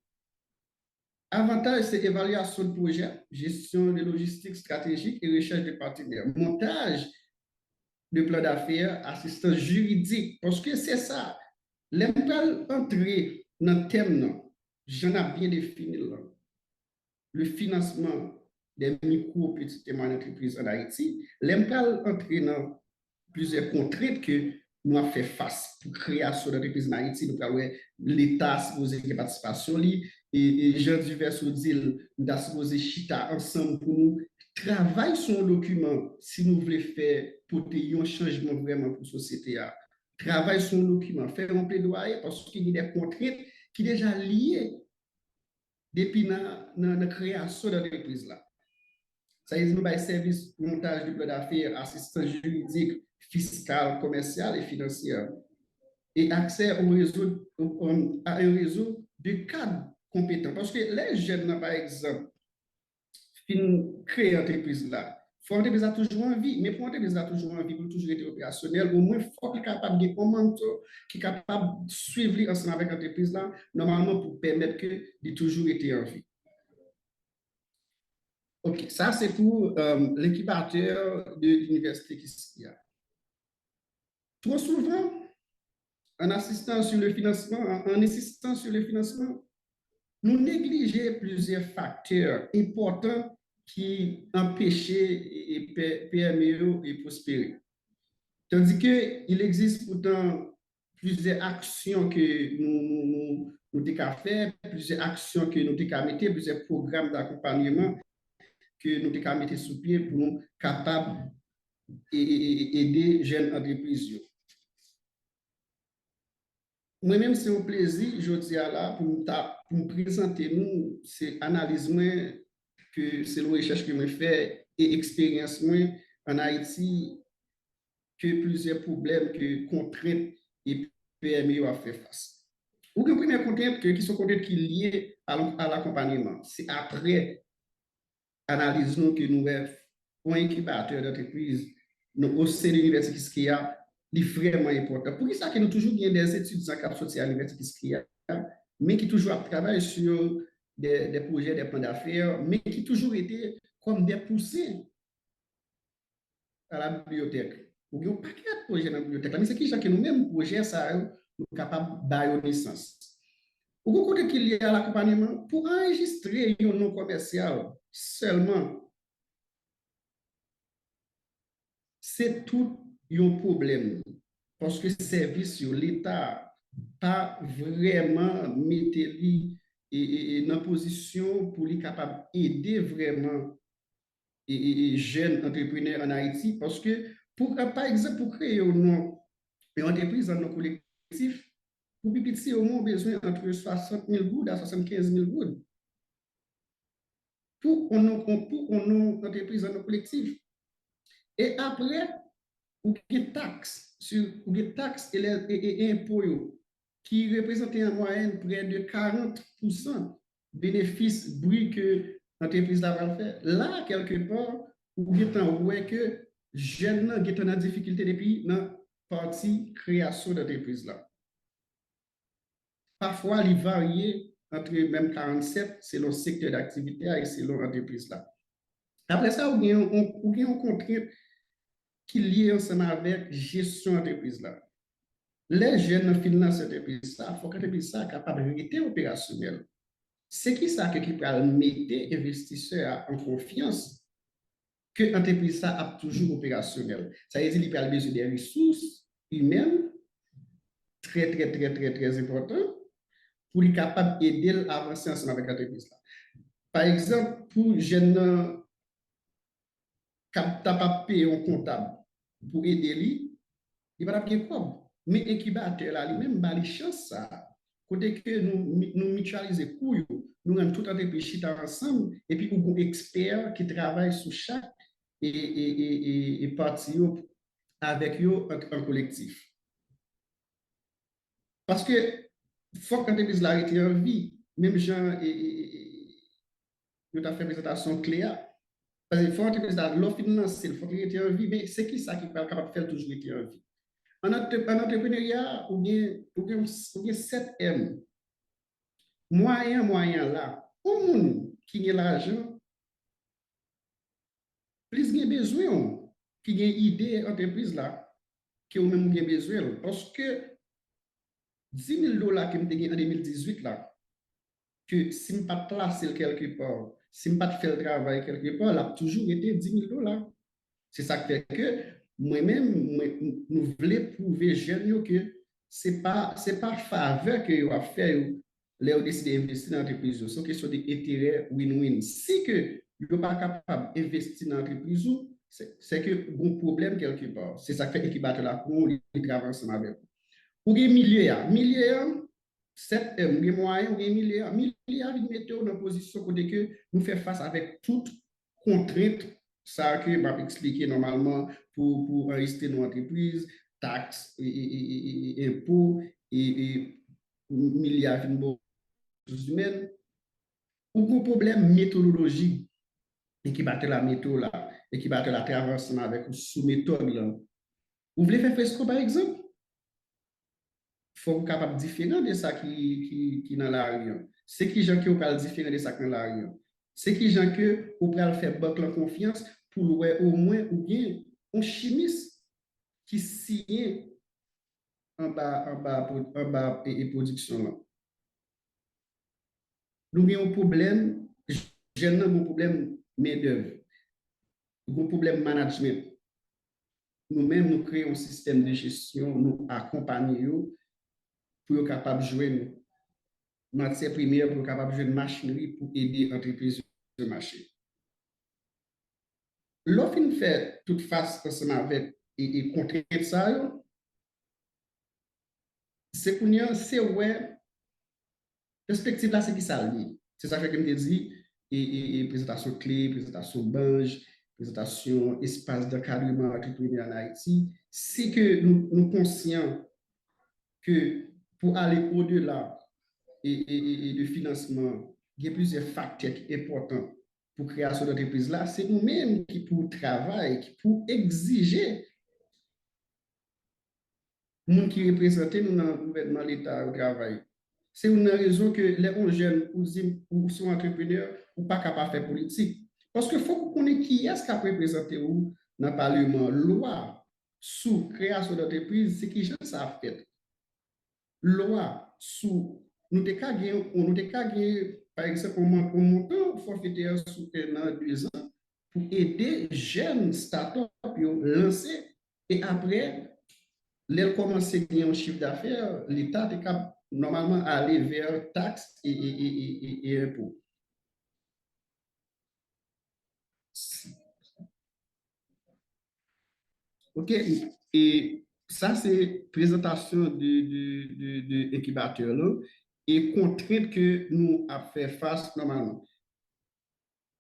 Avantage, c'est évaluation de projet, gestion de logistique stratégique et recherche de partenaires. Montage de plan d'affaires, assistance juridique, parce que c'est ça. L'important entrer dans le thème, j'en ai bien défini là. Le financement des micro, petites et moyennes entreprises en Haïti, l'important entrer dans plusieurs contraintes que nous avons fait face pour créer création d'entreprise en Haïti. Nous avons l'État supposé de participation et Jean Duvers dit nous avons supposé chita ensemble pour nous travailler sur un document si nous voulons faire pour un changement vraiment pour la société. Travailler sur un document, faire un plaidoyer parce qu'il y a des contraintes qui sont déjà liées depuis la création de l'entreprise là. Ça veut dire nous avons service montage de plan d'affaires, assistance juridique, fiscale, commerciale et financière. Et accès au réseau, à un réseau de cadres compétents. Parce que les jeunes, par exemple, qui créent une entreprise là, il faut entreprise a toujours envie, mais pour entreprise a toujours envie, pour toujours être opérationnel, au moins, il faut qu'il soit capable de mentor, qui est capable de suivre ensemble avec l'entreprise là, normalement pour permettre que de toujours être en vie. OK, ça c'est pour l'incubateur de l'université Kiskia. Trop souvent, en insistant sur le financement, nous négligeons plusieurs facteurs importants qui empêchaient PME de prospérer. Tandis qu'il existe pourtant plusieurs actions que nous devons faire, plusieurs actions que nous devons mettre, plusieurs programmes d'accompagnement que nous devons mettre sous pied pour nous capables d'aider les jeunes entreprises. Moi-même, c'est un plaisir, je dis là, pour me présenter nous, c'est analyse que c'est la recherche que je fais et expérience en Haïti, que plusieurs problèmes, que contraintes et PME a fait face. Ou une première contrainte qui sont contraintes qui sont liées à l'accompagnement. C'est après analyse nous que nous avons un incubateur d'entreprise au sein de l'université qui a vraiment important. Pour ça que nous toujours bien des étudiants qui sortent à l'université mais qui toujours travaillent sur des projets, des plans d'affaires, mais qui toujours été comme des poussés à la bibliothèque. Ou bien un paquet de projets dans la bibliothèque. Mais c'est qui que nous-mêmes, projets, ça, nous sommes capables de naissance. Ou côté qu'il y a l'accompagnement, pour enregistrer un nom commercial seulement, c'est tout un problème. Parce que service sur l'État pas vraiment mettre dans position pour les capable d'aider vraiment les jeunes entrepreneurs en Haïti. Parce que, par exemple, pour créer une entreprise dans nos collectifs, pour Pipiti, au moins besoin entre 60 000 gouttes à 75 000 gouttes. Pour une entreprise dans nos collectifs. Et après, ou des taxes ou des taxes et impôts qui représentaient en moyenne près de 40% bénéfices bruits que l'entreprise va faire. Là, quelque part, ou ouais que jeunes sont en difficulté depuis la partie création d'entreprise là. Parfois, il varie entre même 47 selon le secteur d'activité et selon l'entreprise là. Après ça, on a une contrainte qui est liée ensemble avec la gestion d'entreprise là. Les jeunes financent cette entreprise là, il faut que l'entreprise soit capable d'être opérationnelle. C'est qui ça qui peut mettre investisseurs en confiance que l'entreprise a toujours opérationnelle. Ça veut dire qu'il a besoin des ressources humaines très importantes pour être capable d'aider à avancer ensemble avec l'entreprise. Par exemple, pour les jeunes qui n'ont payé un comptable pour aider lui, il va pas payer quoi. Mais l'incubateur là, lui-même, il a chance ça. Côté que nous mutualisons coûts, nous avons tout entreprise ensemble, et puis nous avons des experts qui travaillent sur chaque et partie avec eux en collectif. Parce que faut que l'entreprise la été en vie, même gens nous avons fait une présentation claire. Parce qu'il faut que l'entreprise la l'offre financière, il faut qu'elle ait en vie, mais c'est qui ça qui peut capable de faire toujours être en vie? En entrepreneuriat, ou bien 7M. Moyen là, au monde qui a l'argent, plus il y a besoin, qui a une idée entreprise là, que vous même avez besoin. Parce que 10 000 dollars que je en 2018 là, que si je ne pas placer quelque part, si je ne pas faire le travail quelque part, là, toujours été 10 000 dollars. C'est ça qui fait que moi-même, nous voulons prouver jeunes que ce n'est pas faveur que vous avez fait, les décider d'investir dans l'entreprise. C'est une question d'intérêt win-win. Si que vous n'êtes pas capable d'investir dans l'entreprise, c'est que vous avez un problème quelque part. C'est ça qui fait l'équipe là pour nous travailler ensemble avec vous. Ou des milliers, 7 moyens, ou des milliers, vous mettez dans une position côté que nous faisons face avec toute contrainte. Ça que m'a expliqué normalement pour rester dans l'entreprise, taxes et impôts et milliards de ressources humaines. Ou un problème méthodologique et qui battait la méthode là, et qui battait la traversée avec une sous-méthode là. Vous voulez faire fresco par exemple? Il faut être capable de différent de ça qui dans la réunion. C'est qui gens qui ont pas différent de ça qui dans la réunion. C'est qui gens que vous pouvez faire banque en confiance pour au moins ou bien un chimiste qui signe en bas et production là. Nous avons un problème, j'ai un problème main-d'œuvre, un problème management. Nous-mêmes, nous créons un système de gestion, nous accompagnons pour être capable de jouer matière première, pour être capable de jouer une machinerie pour aider l'entreprise de marché. Lorsqu'on fait toute face ensemble avec et contre ça, c'est qu'on y a, c'est ouais, perspective là, c'est qui ça lié. C'est ça que je me dis, et présentation clé, présentation bange, présentation espace d'encadrement entrepreneur en Haïti, c'est que nous conscients que pour aller au-delà et de financement, il y a plusieurs facteurs importants pour créer cette entreprise là. C'est nous-mêmes qui pour travailler, qui pour exiger nous qui représentons nous dans le gouvernement, l'État au travail. C'est une raison que les jeunes ou sont entrepreneurs ou pas capables de faire politique. Parce qu'il faut qu'on connaisse qui est-ce qui a représenté où dans le Parlement. Loi sous création d'entreprise, c'est qui ça a fait. Loi sous nous avons gagné, par exemple, un montant forfaitaire sous 1 an, 2 ans pour aider jeunes start-up à lancer et après, les commencer à gagner un chiffre d'affaires, l'État est capable normalement aller vers taxes et impôts. OK, et ça c'est présentation de l'incubateur là et contraintes que nous avons fait face normalement.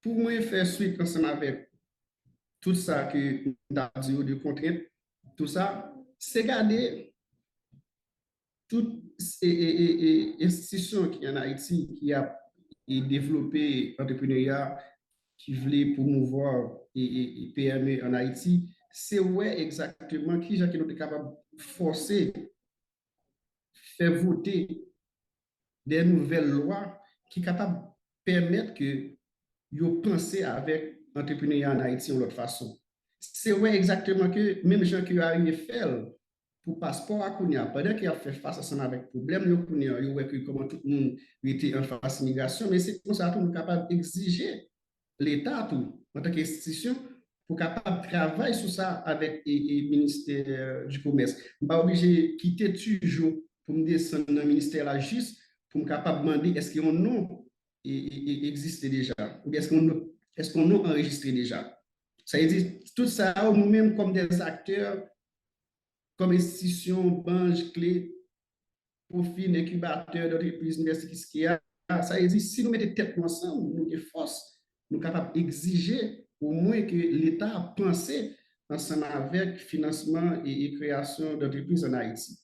Pour moi, faire suite ensemble avec tout ça que nous avons dit de contraintes, tout ça, c'est garder toute institution qui est en Haïti qui a développé l'entrepreneuriat, qui voulait promouvoir et PME en Haïti, c'est ouais exactement qui est capable de forcer, faire voter des nouvelles lois qui sont capables de permettre que vous pensez avec l'entrepreneuriat en Haïti de l'autre façon. C'est ouais exactement que même gens qui ont arrivé faire pour passeport à Kounia, pendant qu'il a fait face ensemble avec problème, il a vu comment tout le monde était en face de l'immigration, mais c'est comme ça que nous sommes capables d'exiger l'État en tant qu'institution pour capable de travailler sur ça avec le ministère du Commerce. Je ne suis pas obligé de quitter toujours pour me descendre dans le ministère de la Justice pour me capable de demander est-ce qu'un nom existe déjà ou est-ce qu'on a enregistré déjà. Ça veut dire tout ça, nous-mêmes comme des acteurs, comme institution, banque, clé, profil, incubateur d'entreprise, université, ça veut dire si nous mettons tête ensemble, nous avons force, nous sommes capables d'exiger au moins que l'État pense ensemble avec financement et création d'entreprises en Haïti.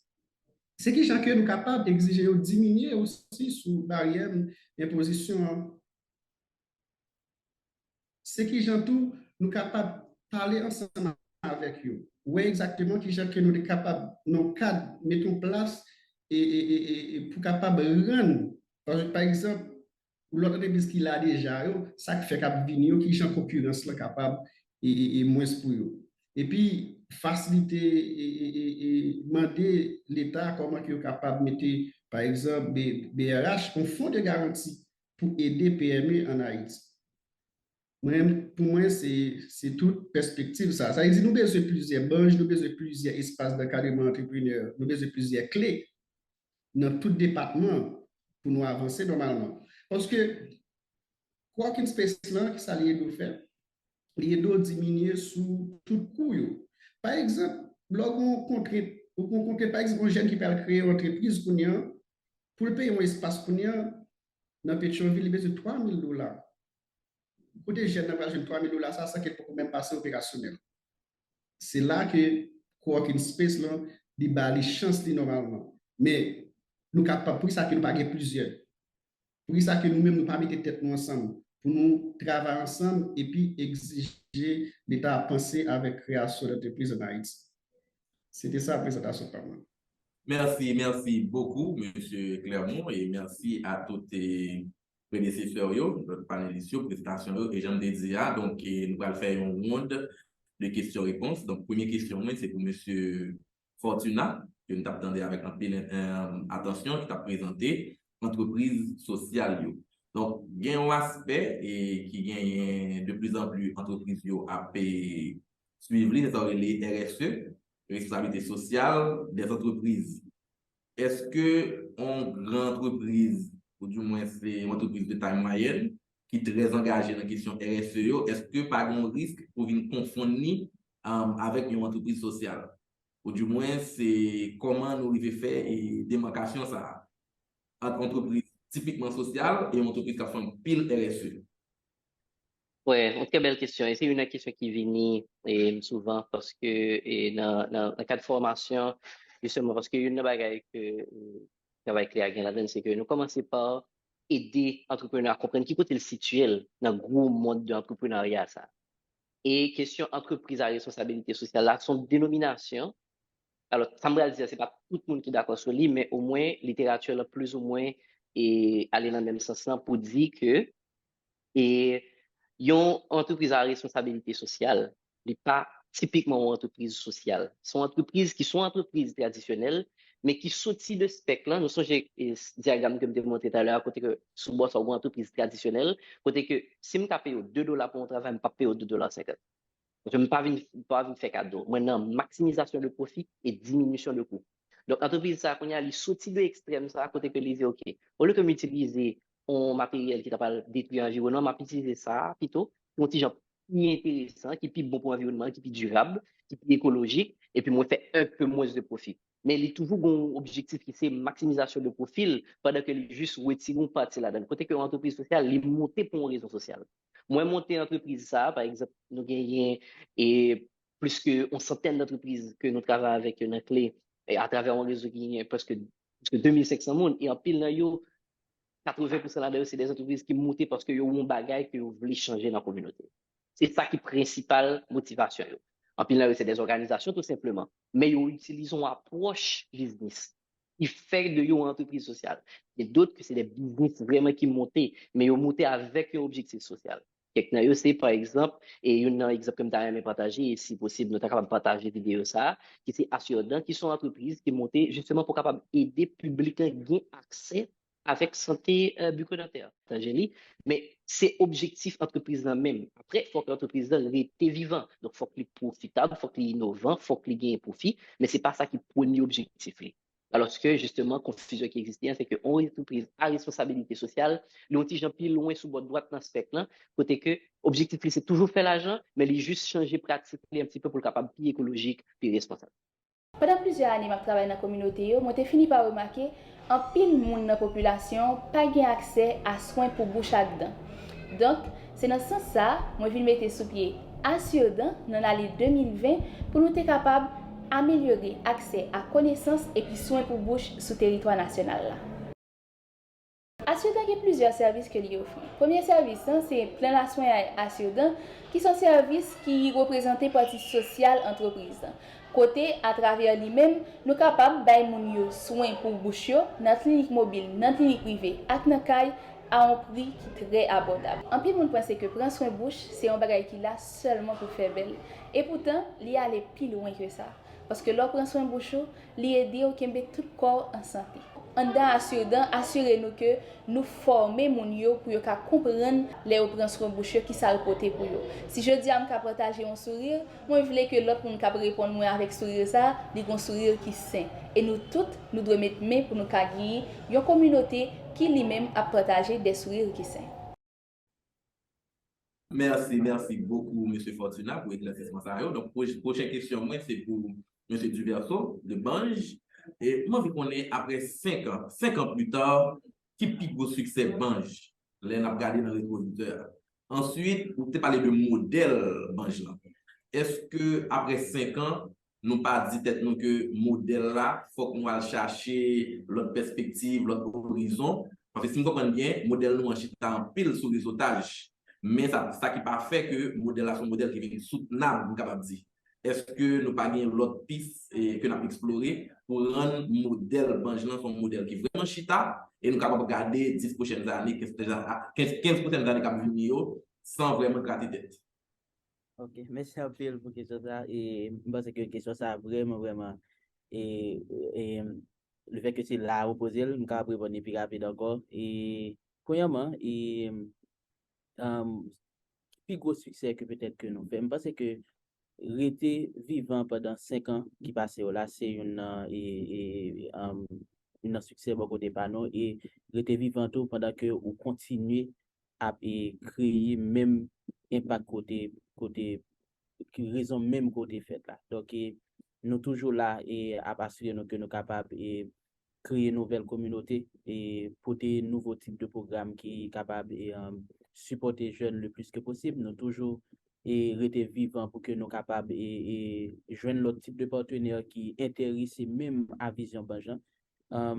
C'est qui chacun nous capable d'exiger ou diminuer aussi sous barrière d'imposition. C'est qui tout nous capable de parler ensemble avec eux. Oui, exactement qui chacun nous est capable, nos cadres, mettre en place et pour capable de rendre, par exemple, l'autre entreprise qui l'a déjà, ça fait cap venir qui sont concurrence là capable et moins pour eux. Et puis faciliter et demander l'État comment il est capable de mettre par exemple des BRH en fonds de garantie pour aider PME en Haïti. Pour moi, c'est toute perspective ça. Ça veut dire nous avons besoin de plusieurs banques, nous avons besoin de plusieurs espaces d'encadrement entrepreneur, nous avons besoin de plusieurs clés dans tout département pour nous avancer normalement. Parce que quoi qu'une espèce là qui s'allie de faire, il doit diminuer sous tout coup. Par exemple, lorsqu'on rencontre par exemple un jeune qui peut créer une entreprise pour le payer un espace dans Pétionville, il a besoin de $3,000. Côté jeune, dans le $3,000, ça qui peut même passer opérationnel. C'est là que Coworking Space là, il a les chances normalement. Mais nous capable pour ça que nous pas plusieurs. Pour ça que nous-mêmes nous pas mettre tête nous ensemble pour nous travailler ensemble et puis exiger l'État à penser avec création d'entreprises en Haïti. C'était ça la présentation par moi. Merci beaucoup, M. Clermont, et merci à tous les prédécesseurs, notre panélistes, présentation, et j'aime dire, donc, nous allons faire un round de questions-réponses. Donc, première question, c'est pour M. Fortuna, que nous attendons avec un peu attention, qui t'a présenté entreprise sociale. Donc, il y a un aspect et qui gagne de plus en plus entreprises à suivre les RSE, responsabilité sociale des entreprises. Est-ce que une grande entreprise, ou du moins c'est une entreprise de taille moyenne, qui est très engagée dans la question RSE, est-ce que pas un risque pour venir confondre avec une entreprise sociale? Ou du moins, c'est comment nous devons faire une démarcation ça, entre entreprise typiquement sociale et une entreprise qui a fait un pile RSE? Oui, une très belle question. Et c'est une question qui vient souvent parce que dans le cas de formation, justement, parce qu'il y a une bagaille que travail clair là-dedans, c'est que nous commençons par aider l'entrepreneur à comprendre qui côté le situé dans le gros monde de l'entrepreneuriat. Ça. Et question entreprise à responsabilité sociale, là, son dénomination, alors, ça me dire, c'est pas tout le monde qui est d'accord sur lui, mais au moins, littérature, là, plus ou moins, et aller dans le même sens là pour dire que, et, une entreprise à responsabilité sociale n'est pas typiquement une entreprise sociale. Ce sont entreprises qui sont entreprises traditionnelles, mais qui sortent de spectre là. Nous sommes ce diagramme que je démontré tout à l'heure, côté que sous bois une entreprise traditionnelle, côté que si je paye $2 pour un travail, je ne pas payer $2,50. Je ne pas venir faire cadeau. Maintenant, maximisation de profit et diminution de coût. Donc, l'entreprise, ça, qu'on y a, il sorti de l'extrême, ça, à côté que les OK. Au lieu de m'utiliser un matériel qui t'a pas détruit l'environnement, m'a utilisé ça, plutôt, pour un petit genre plus intéressant, qui est plus bon pour l'environnement, qui est plus durable, qui est plus écologique, et puis, moi, fait un peu moins de profit. Mais il est toujours un objectif qui c'est maximisation de profil, pendant que juste retirer une partie là-dedans. Côté que l'entreprise sociale, il est monté pour une raison sociale. Moi, monter entreprise, ça, par exemple, nous gagnons et plus qu'une centaine d'entreprises que nous travaillons avec une clé et à travers un réseau qui est presque 2500 personnes. Et en pile, dans yo, 80% là-dedans, c'est des entreprises qui montent parce que ont un bagage que vous voulez changer dans la communauté. C'est ça qui est la principale motivation. En pile, là, c'est des organisations tout simplement. Mais ils utilisent une approche business qui fait de une entreprise sociale. Il y a d'autres que c'est des business vraiment qui montent, mais ils montent avec un objectif social. Quelqu'un c'est par exemple, et un exemple que je vais partager, et si possible, nous sommes capables de partager des vidéos ça, qui c'est Assuredent, qui sont entreprises qui montent justement pour capable aider le public à gagner accès avec santé bucco-dentaire. Mais c'est objectif entreprise là même. Après, il faut que l'entreprise là reste vivant. Donc, il faut qu'il soit profitable, il faut qu'il soit innovant, il faut qu'il gagne profit, mais ce n'est pas ça qui est le premier objectif. Alors que, justement, la confusion qui existait, c'est qu'une entreprise à responsabilité sociale, l'on plus loin sous votre droite dans ce spectre-là, côté que l'objectif, c'est toujours faire l'argent, mais il juste changer pratique un petit peu pour le capable plus écologique, plus responsable. Pendant plusieurs années, je travaille dans la communauté, je fini par remarquer un pile monde dans la population pas gain accès à soins pour bouche à dents. Donc, c'est dans ce sens-là, je vais mettre sous pied Assuredent dans l'année 2020 pour nous être capables d'améliorer l'accès à connaissances et puis soins pour bouche sur le territoire national. Assuredent a plusieurs services que lui offre. Le premier service, c'est Plan la soin Assuredent, qui sont services qui représentent partie sociale entreprise. Côté, à travers lui-même, nous sommes capables de soins pour bouche dans la clinique mobile, dans la clinique privée, et dans la à un prix qui est très abordable. En plus, on pense que prendre soin bouche, c'est un bagage qui là seulement pour faire belle. Et pourtant, il y a aller plus loin que ça. Parce que l'on prend soin bouche, il aide au kembe tout le corps en santé. En dans assurez-nous que nous formons mon yo pour comprendre les prendre soin bouche qui ça reporter pour yo. Si je dis à me partager un sourire, moi je voulais que l'autre pour nous répondre moi avec sourire ça, dit un sourire qui sain. Et nous toutes nous devons mettre main pour nous gagner une communauté qui lui-même a partagé des sourires qui sains. Merci beaucoup, M. Fortuna, pour l'éclaircissement. Donc, prochaine question, moi, c'est pour M. Duverso, de Bange. Et moi, vu qu'on est après 5 ans plus tard, qui pique vos succès Bange? Là, on a regardé dans les producteurs. Ensuite, vous avez parlé de modèle Bange là. Est-ce que après 5 ans, nous pas dit peut-être nous que modèle là, il faut qu'on va chercher l'autre perspective, l'autre horizon? Parce que si nous comprenons bien, modèle nous en en pile sur réseautage. Mais ça qui pas fait que modèle là, son modèle qui est soutenable, nous capable de dire. Est-ce que nous pas gagné l'autre piste que nous avons exploré pour rendre modèle Bangelan son modèle qui est vraiment chita et nous capable de garder 10 prochaines années, 15 prochaines années qui venir sans vraiment gratter tête? Ok, merci un peu pour question ça. Et je pense que question ça vraiment. Et le fait que c'est là au poser, nous capable de répondre plus rapide encore. Et premièrement, plus gros succès que peut-être que nous faisons, je pense que rester vivant pendant 5 ans qui passent là, c'est une succès beaucoup de panneaux et rester vivant tout pendant que vous continuez à créer même impact côté raison même côté fait là. Donc nous toujours là et à assurer nous que nous capables et créer une nouvelle communauté et porter nouveaux types de programmes qui sont capables et supporter les jeunes le plus que possible. Nous toujours et rester vivants pour que nous capables et joindre l'autre type de partenaire qui intéresse même à Vision Bangelan.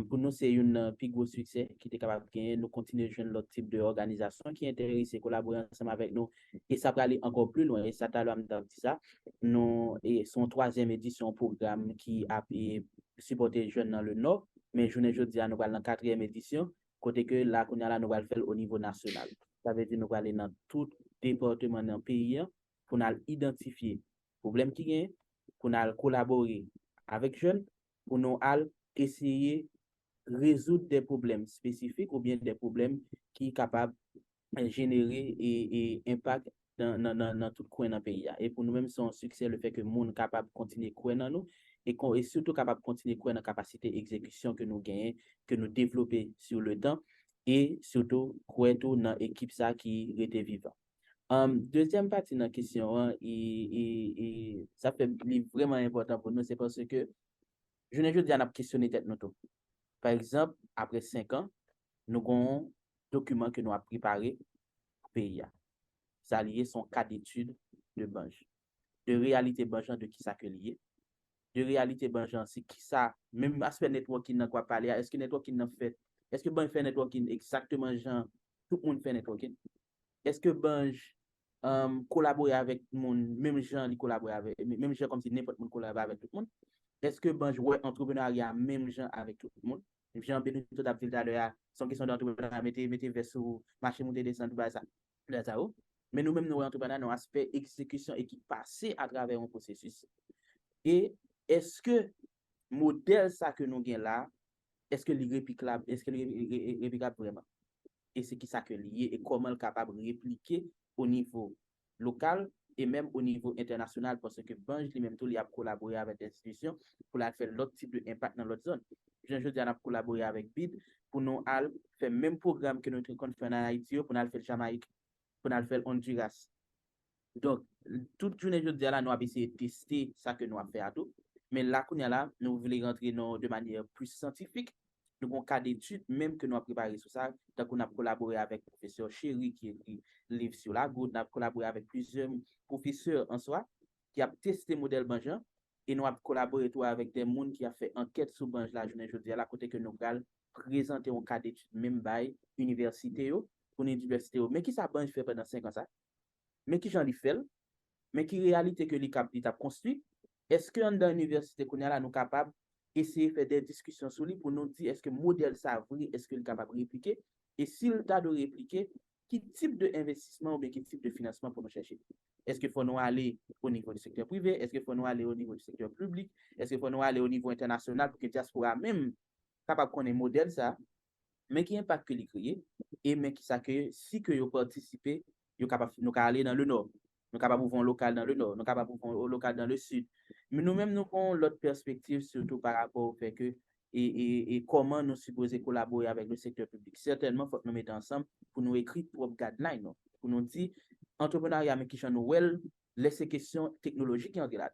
Pour nous, c'est un plus gros succès qui est capable de gagner. Nous continuons de joindre l'autre type d'organisation qui est intéressée, collaborer ensemble avec nous. Et ça peut aller encore plus loin. Et ça, tu as dit ça. Nous, et son 3e édition programme qui a supporté les jeunes dans le Nord. Mais je ne dis à nous allons dans la 4e édition. Côté que là, nous allons faire au niveau national. Ça veut dire nous allons aller dans tout département dans le pays pour nous identifier les problèmes qui y a, pour nous collaborer avec les jeunes, pour nous essayer de résoudre des problèmes spécifiques ou bien des problèmes qui sont capables de générer et impact dans tout coin dans le pays. Et pour nous-mêmes, c'est un succès le fait que le monde est capable de continuer à croire dans nous et surtout capable de continuer à croire dans la capacité d'exécution que nous gagnons, que nous développons sur le temps et surtout croire dans l'équipe qui était vivante. Deuxième partie de la question, et ça fait vraiment important pour nous, c'est parce que je ne veux dire qu'on a questionné tête nous tout. Par exemple, après 5 ans, nous avons un document que nous avons préparé pour le pays. Ça lié son cas d'étude de Bange. de réalité banjan de qui ça que lié. De réalité banjan, c'est qui ça, même aspect networking dans quoi parler, est-ce que networking n'a fait, est-ce que ben fait networking exactement genre, tout le monde fait networking? Est-ce que Banj collaborer avec mon même gens il collabore avec même gens comme si n'importe monde collabore avec tout le monde? Est-ce que Banj ouais entrepreneuriat même gens avec tout le monde? Jean Benito d'Abdel Daler, son question d'entrepreneuriat, mettez vers sur marché monter descendre ça. Mais nous-mêmes nous entrepreneurs nous aspect exécution et qui passé à travers un processus. Et est-ce que modèle ça que nous gagnons là, est-ce que il est réplicable, est-ce que il est réplicable vraiment? Et c'est qui ça que lié et comment le capable de répliquer au niveau local et même au niveau international parce que Banj lui-même tout il a collaboré avec des institutions pour la faire l'autre type d'impact dans l'autre zone. Je dis on a collaboré avec BID pour nous faire le même programme que nous avons fait en Haïti pour nous faire Jamaïque, pour nous faire Honduras. Donc toute journée je dis là nous avons essayé de tester ça que nous avons fait à tout, mais là nous voulons rentrer de manière plus scientifique. Nous avons un cas d'étude, même que nous avons préparé sur ça. Donc, on a collaboré avec le professeur Chéri qui écrit livre sur la goutte. On a collaboré avec plusieurs professeurs en soi qui ont testé le modèle Banjan. Et nous avons collaboré avec des gens qui ont fait enquête sur Banj la journée aujourd'hui, à la côté que nous avons présenté un cas d'étude, même by université, pour l'université. Mais qui ça Banj fait pendant 5 ans ça? Mais qui j'en ai fait? Mais qui réalité que l'ICAP a construit? Est-ce que dans l'université qu'on est là, nous capables essayer de faire des discussions sur lui pour nous dire est-ce que le modèle ça vrai, est-ce qu'il est capable de répliquer et s'il t'a de répliquer, quel type d'investissement ou bien quel type de financement pour nous chercher? Est-ce qu'il faut nous aller au niveau du secteur privé? Est-ce qu'il faut nous aller au niveau du secteur public? Est-ce qu'il faut nous aller au niveau international pour que diaspora même capable de connaître modèle ça, mais qui impact que les créer et mais qui s'accueille si que vous participez, vous capable nous aller dans le nord. Nous sommes capables de faire un local dans le nord, nous sommes capables de faire un local dans le sud. Mais nous-mêmes, nous avons l'autre perspective, surtout par rapport au fait que et comment nous supposons collaborer avec le secteur public. Certainement, il faut que nous mettions ensemble pour nous écrire propre guideline, pour nous dire, entrepreneuriat, mais qui sont nous, laissez questions technologiques qui ont là.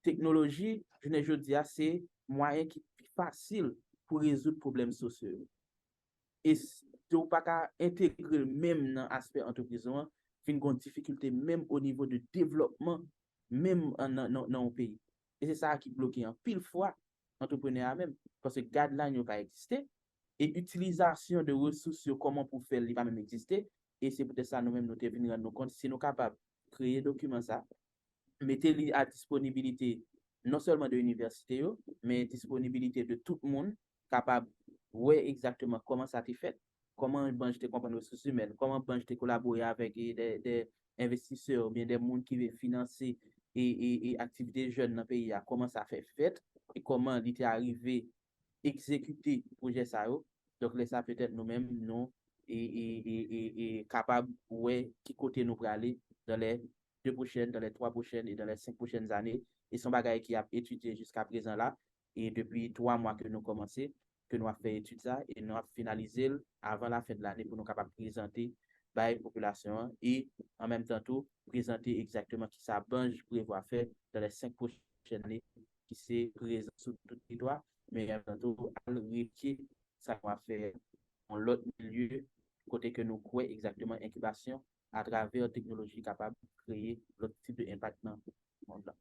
Technologie, je ne dis pas, c'est moyen qui est facile pour résoudre problèmes sociaux. Et si vous n'avez pas intégrer même dans l'aspect entreprise, une grande difficulté même au niveau de développement, même dans le pays. Et c'est ça qui bloque en pile fois entrepreneur même, parce que guideline n'a pas existé, et utilisation de ressources sur comment pour faire, il va même exister, et c'est peut-être ça nous-mêmes nous devons rendre compte, si nous sommes capables de créer des documents ça, mettez-les à disponibilité non seulement de l'université, mais disponibilité de tout le monde, capable de voir exactement comment ça a été fait, comment Banj te comprendre les ressources humaines, comment Banj te collaborer avec des investisseurs, bien des gens qui veulent financer et activités jeunes dans le pays, comment ça fait fait, et comment il est arrivé exécuter le projet ça. Donc, là, ça peut-être nous-mêmes, nous, et capable de voir qui côté nous pour aller dans les 2 prochaines, dans les 3 prochaines et dans les 5 prochaines années. Et son bagage qui a étudié jusqu'à présent là, et depuis 3 mois que nous commençons, que nous avons fait étude ça et nous avons finalisé avant la fin de l'année pour nous capables de présenter à la population et en même temps tout présenter exactement qui ça Banj prévoit faire dans les 5 prochaines années qui s'est présent sur tout le territoire, mais en même temps tout à l'orienter ça va faire en l'autre milieu côté que nous croyons exactement incubation à travers la technologie capable de créer l'autre type d'impact dans le monde là.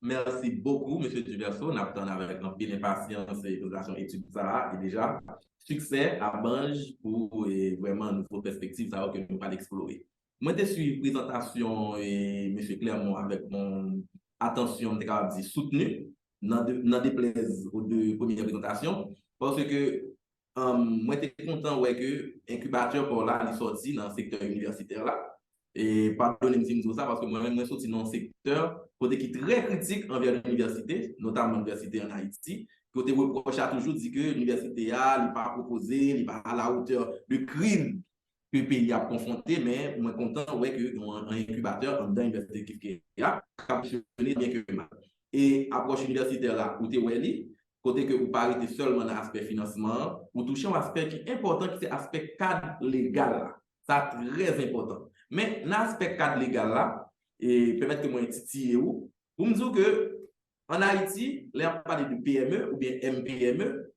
Merci beaucoup, M. Duverso. On attend avec un peu d'impatience et de étude ça. Et déjà, succès à Banj pour vraiment une nouvelle perspective ça, que nous allons explorer. Moi, je suis présentation et M. Clermont avec mon attention soutenue dans des plaisirs aux 2 premières présentations parce que moi, je suis content que l'incubateur pour là, il sorti dans le secteur universitaire là. Et pardonnez-moi de dire ça parce que moi-même, je suis dans un secteur côté qui est très critique envers l'université, notamment l'université en Haïti. Côté reproche a toujours dit que l'université n'est pas proposée, n'est pas à la hauteur de crime que le pays a confronté, mais moi, content que un incubateur dans l'université qui a fonctionné bien que mal. Et approche universitaire là, où tu es côté que vous parlez seulement dans l'aspect financement, vous touchez un aspect qui est important, qui est l'aspect cadre légal là. Ça très important. Mais dans l'aspect cadre légal là, et permettre que moi titiller où, vous me dites que en Haïti, là on parle de PME ou bien MPME,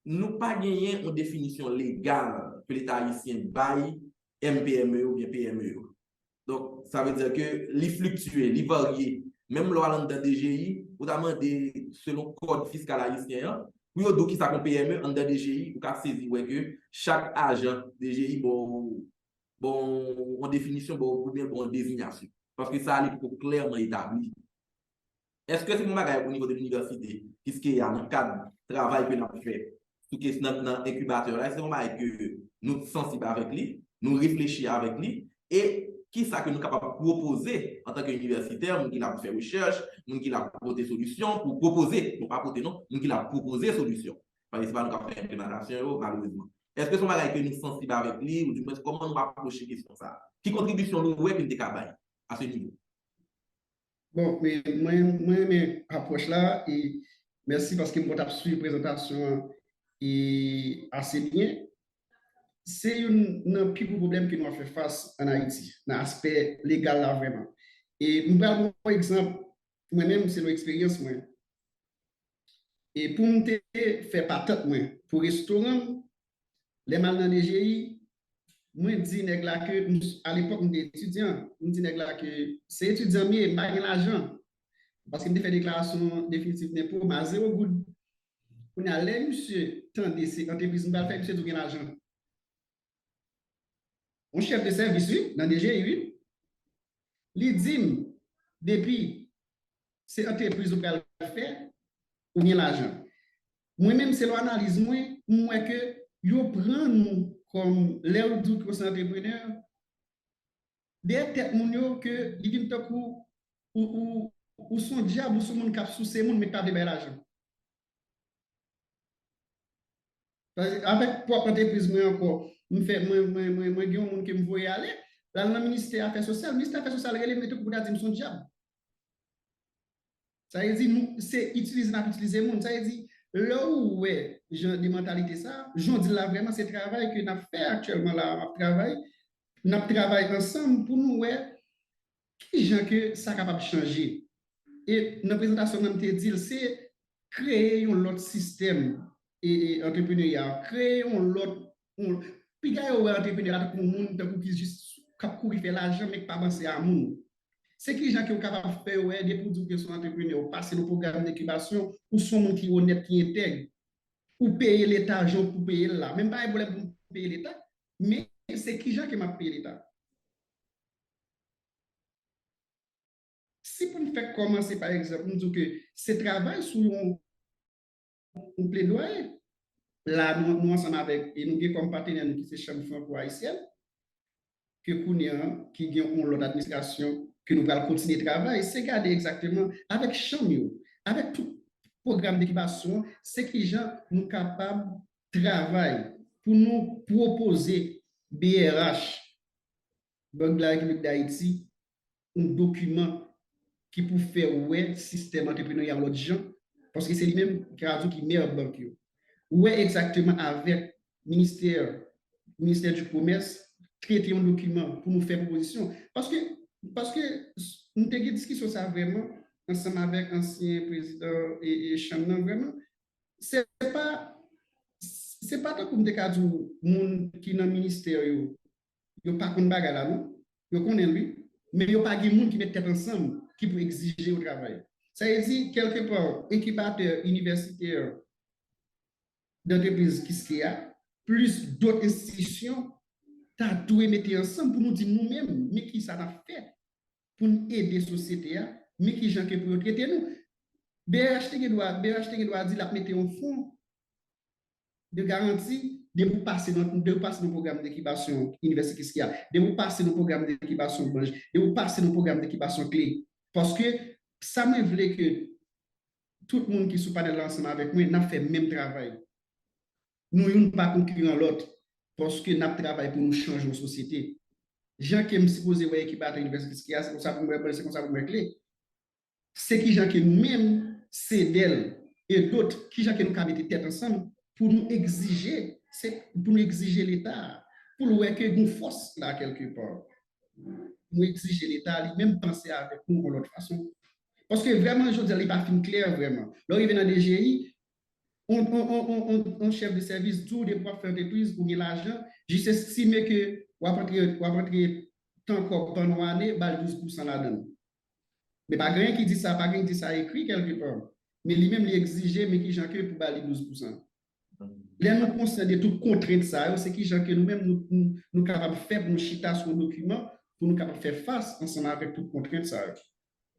nous pas gagné une définition légale que l'État haïtien baille MPME ou bien PME. Donc, ça veut dire que les fluctuer, les varier, même l'on dans DGI, notamment selon le code fiscal haïtien, pour donc qui ça qu'on PME en DGI, vous avez saisi que chaque agent DGI bon en définition bon ou bien bon en désignation parce que ça est clairement établi. Est-ce que c'est mon bagage au niveau de l'université puisqu'il y a un cadre de travail que nous avons fait tout ce dans l'incubateur là, c'est mon bagage que nous sensibles avec lui, nous réfléchissons avec lui et qui ça que nous sommes capables de proposer en tant qu'universitaire, nous qui l'a fait recherche, nous qui l'a proposé solution pour proposer, non pas proposer non, nous qui l'a proposé solution. Parce que c'est pas nous qui avons fait implémentation malheureusement. Est-ce que c'est un bagage que nous sommes sensibles avec lui ou du moins comment nous approcher question ça? Qui contribution nous ouais puis à ce niveau? Bon, mais moi, mes approche là, et merci parce que moi, tu as suivi la présentation et assez bien. C'est un plus gros problème que nous avons fait face en Haïti, dans l'aspect légal là vraiment. Et nous parlons par exemple, moi-même, c'est l'expérience, moi. Et pour me faire patente, moi, pour restaurant, les mal dans les GI, moi, je dis que à l'époque, nous étudiants, nous dis que c'est étudiant, mais pas l'argent. Parce que nous fait déclaration définitive d'impôt, mais à zéro goût. On a l'air, monsieur, tant de ces entreprises, nous allons faire, monsieur, tout l'argent. Un chef de service, oui, dans des GI, oui, il dit, depuis, c'est entreprise qui a fait, ou bien l'argent. Moi-même, c'est l'analyse, moi, que yo prend nous comme l'air du entrepreneur, des têtes moun que ils viennent tant ou son diable ou son monde cap sous ces monde mais pas de bel argent. Avec propre entreprise moi encore, me fait moi gen monde que me voyer aller là dans le ministère affaires sociales, ministère affaires sociales relève mettre pour dire son diable. Ça veut dire nous c'est utiliser monde, ça veut dire là où ouais, j'ai des mentalités ça, j'en dis là vraiment c'est travail que n'a fait actuellement là, n'a travail ensemble pour nous ouais qui gens que ça capable de changer. Et dans la présentation même te dit c'est créer un autre système et entrepreneuriat, créer un autre puis gars ouais entrepreneuriat pour monde qui juste courir faire l'argent mais pas penser à monde. C'est qui gens qui sont capables de faire ouais, des produits qui sont entrepreneurs, passer le programme d'incubation, ou sont monde qui honnête, qui intègre, ou payer l'État, pour payer là. Même pas un problème pour payer l'État, mais c'est qui gens qui m'a payé l'État. Si pour nous faire commencer, par exemple, nous disons que ce travail sur un plaidoyer, là, nous ensemble avec, et nous avons comme partenaire qui c'est Chambre franco-haïtienne, que Kounia, qui a l'autre administration, que nous allons continuer de travailler, c'est garder exactement avec Chamio, avec tout programme d'équipation, c'est que les gens sont capables de travailler pour nous proposer BRH, Banque de la République d'Haïti, un document qui peut faire ouais système entrepreneurial l'autre gens, parce que c'est lui-même qui meilleur banque. Ouais exactement avec ministère du Commerce, traiter un document pour nous faire proposition. Parce que nous avons une discussion ça vraiment ensemble avec l'ancien président et Chamnan, vraiment. C'est pas tant comme des cas du monde qui dans le ministère, il n'y a pas de bagarre là, non? Il connaît lui, mais il n'y a pas de monde qui met tête ensemble qui peut exiger au travail. Ça veut dire, quelque part, incubateur universitaire d'entreprise qui y a, plus d'autres institutions, tu as tout mettre ensemble pour nous dire nous-mêmes, mais qui ça a fait pour nous aider la société, mais qui gens qui peuvent traiter nous. BHT doit dire la mettre un fonds de garantie de vous passer dans le programme d'équipation université qui a, de vous passer dans le programme d'équipation banque, de vous passer dans le programme d'équipation clé. Parce que ça me voulait que tout le monde qui est sous panel ensemble avec moi n'a fait le même travail. Nous ne sommes pas concurrents l'autre parce que nous travaillons pour nous changer la société. Gens qui me supposé ouais qui battent l'université qui a c'est comme ça pour me clé. C'est qui gens qui nous-mêmes c'est d'elle et d'autres qui gens qui nous mettre tête ensemble pour nous exiger l'État pour nous que nous force là quelque part. Nous exiger l'État lui-même penser avec nous de l'autre façon. Parce que vraiment je dis il pas fin clair vraiment. Là il vient dans DGI on chef de service tout des profs d'entreprise pour l'argent, juste estimer que ou après tant que pendant une année, bah 12% là-dedans. Mais pas rien qui dit ça, pas rien qui dit ça écrit quelque part. Mais lui-même, il exige, mais qui j'en que pour baler 12%. Là, nous considérons toutes contraintes ça, c'est qui j'en que nous-mêmes, nous capables de faire nos chita sur nos documents pour nous capables de faire face ensemble avec toutes contraintes ça.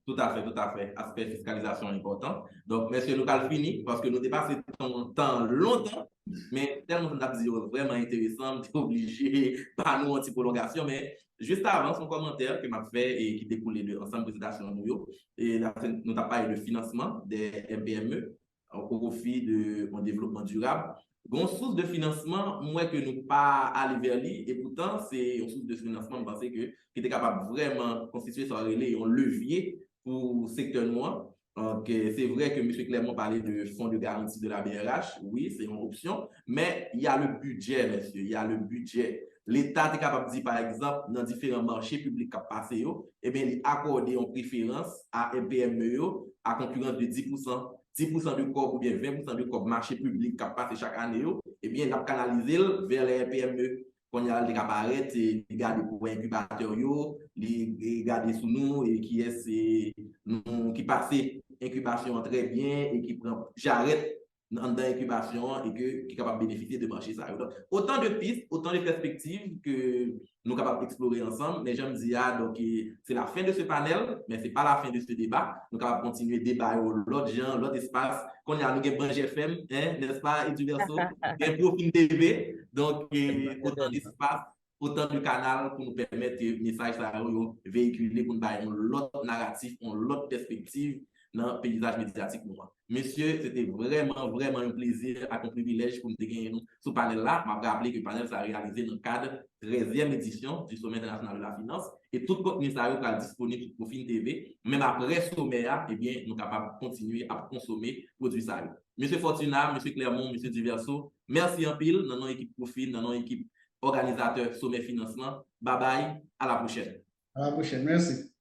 Tout à fait, tout à fait. Aspect fiscalisation important. Donc, monsieur, nous avons fini parce que nous dépassons ton temps longtemps, mais tellement nous avons dit vraiment intéressant, tu es obligé par nous anti-prolongation, mais juste avant, son commentaire que m'a fait et qui découlait de ensemble présentation nous, et là, nous avons parlé de financement des MPME au profit de mon développement durable. Une source de financement, moi, que nous pas aller vers lui, et pourtant, c'est une source de financement, je pensais que qui était capable vraiment constituer son relais, un levier pour le secteur noir. Donc, c'est vrai que M. Clermont parlait de fonds de garantie de la BRH. Oui, c'est une option. Mais il y a le budget, monsieur. Il y a le budget. L'État est capable de dire, par exemple, dans différents marchés publics qui passent, eh bien, il accorde une préférence à un PME à concurrence de 10%. 10% du corps ou bien 20% du corps marché public qui passe chaque année, eh bien, il a canalisé vers les PME. Quand il y a des apparaître, les garder pour incubateur, les garder sous nous et qui passe incubation très bien et qui prend j'arrête dans l'incubation et qui est capable de bénéficier de marché ça. Donc, autant de pistes, autant de perspectives que nous sommes capables d'explorer ensemble. Mais j'aime dire, donc c'est la fin de ce panel, mais ce n'est pas la fin de ce débat. Nous sommes capables de continuer le débat l'autre gens, l'autre espace. Qu'on y a nous Branche FM, hein, n'est-ce pas, et du verso, et Profil TV. Donc, autant d'espace, autant de canaux pour nous permettre que les messages véhiculés pour nous donner l'autre narratif, l'autre perspective dans le paysage médiatique pour moi. Monsieur, c'était vraiment, vraiment un plaisir, un privilège pour nous gagner ce panel-là. Je vais rappeler que le panel s'est réalisé dans le cadre de la 13e édition du Sommet international de la finance. Et tout contenu sera disponible sur Profil TV. Même après ce sommet, eh bien, nous sommes capables de continuer à consommer produits ça. Monsieur Fortuna, Monsieur Clermont, Monsieur Diverso, merci en pile dans notre équipe Profil, dans notre équipe organisateur Sommet Financement. Bye bye, à la prochaine. À la prochaine, merci.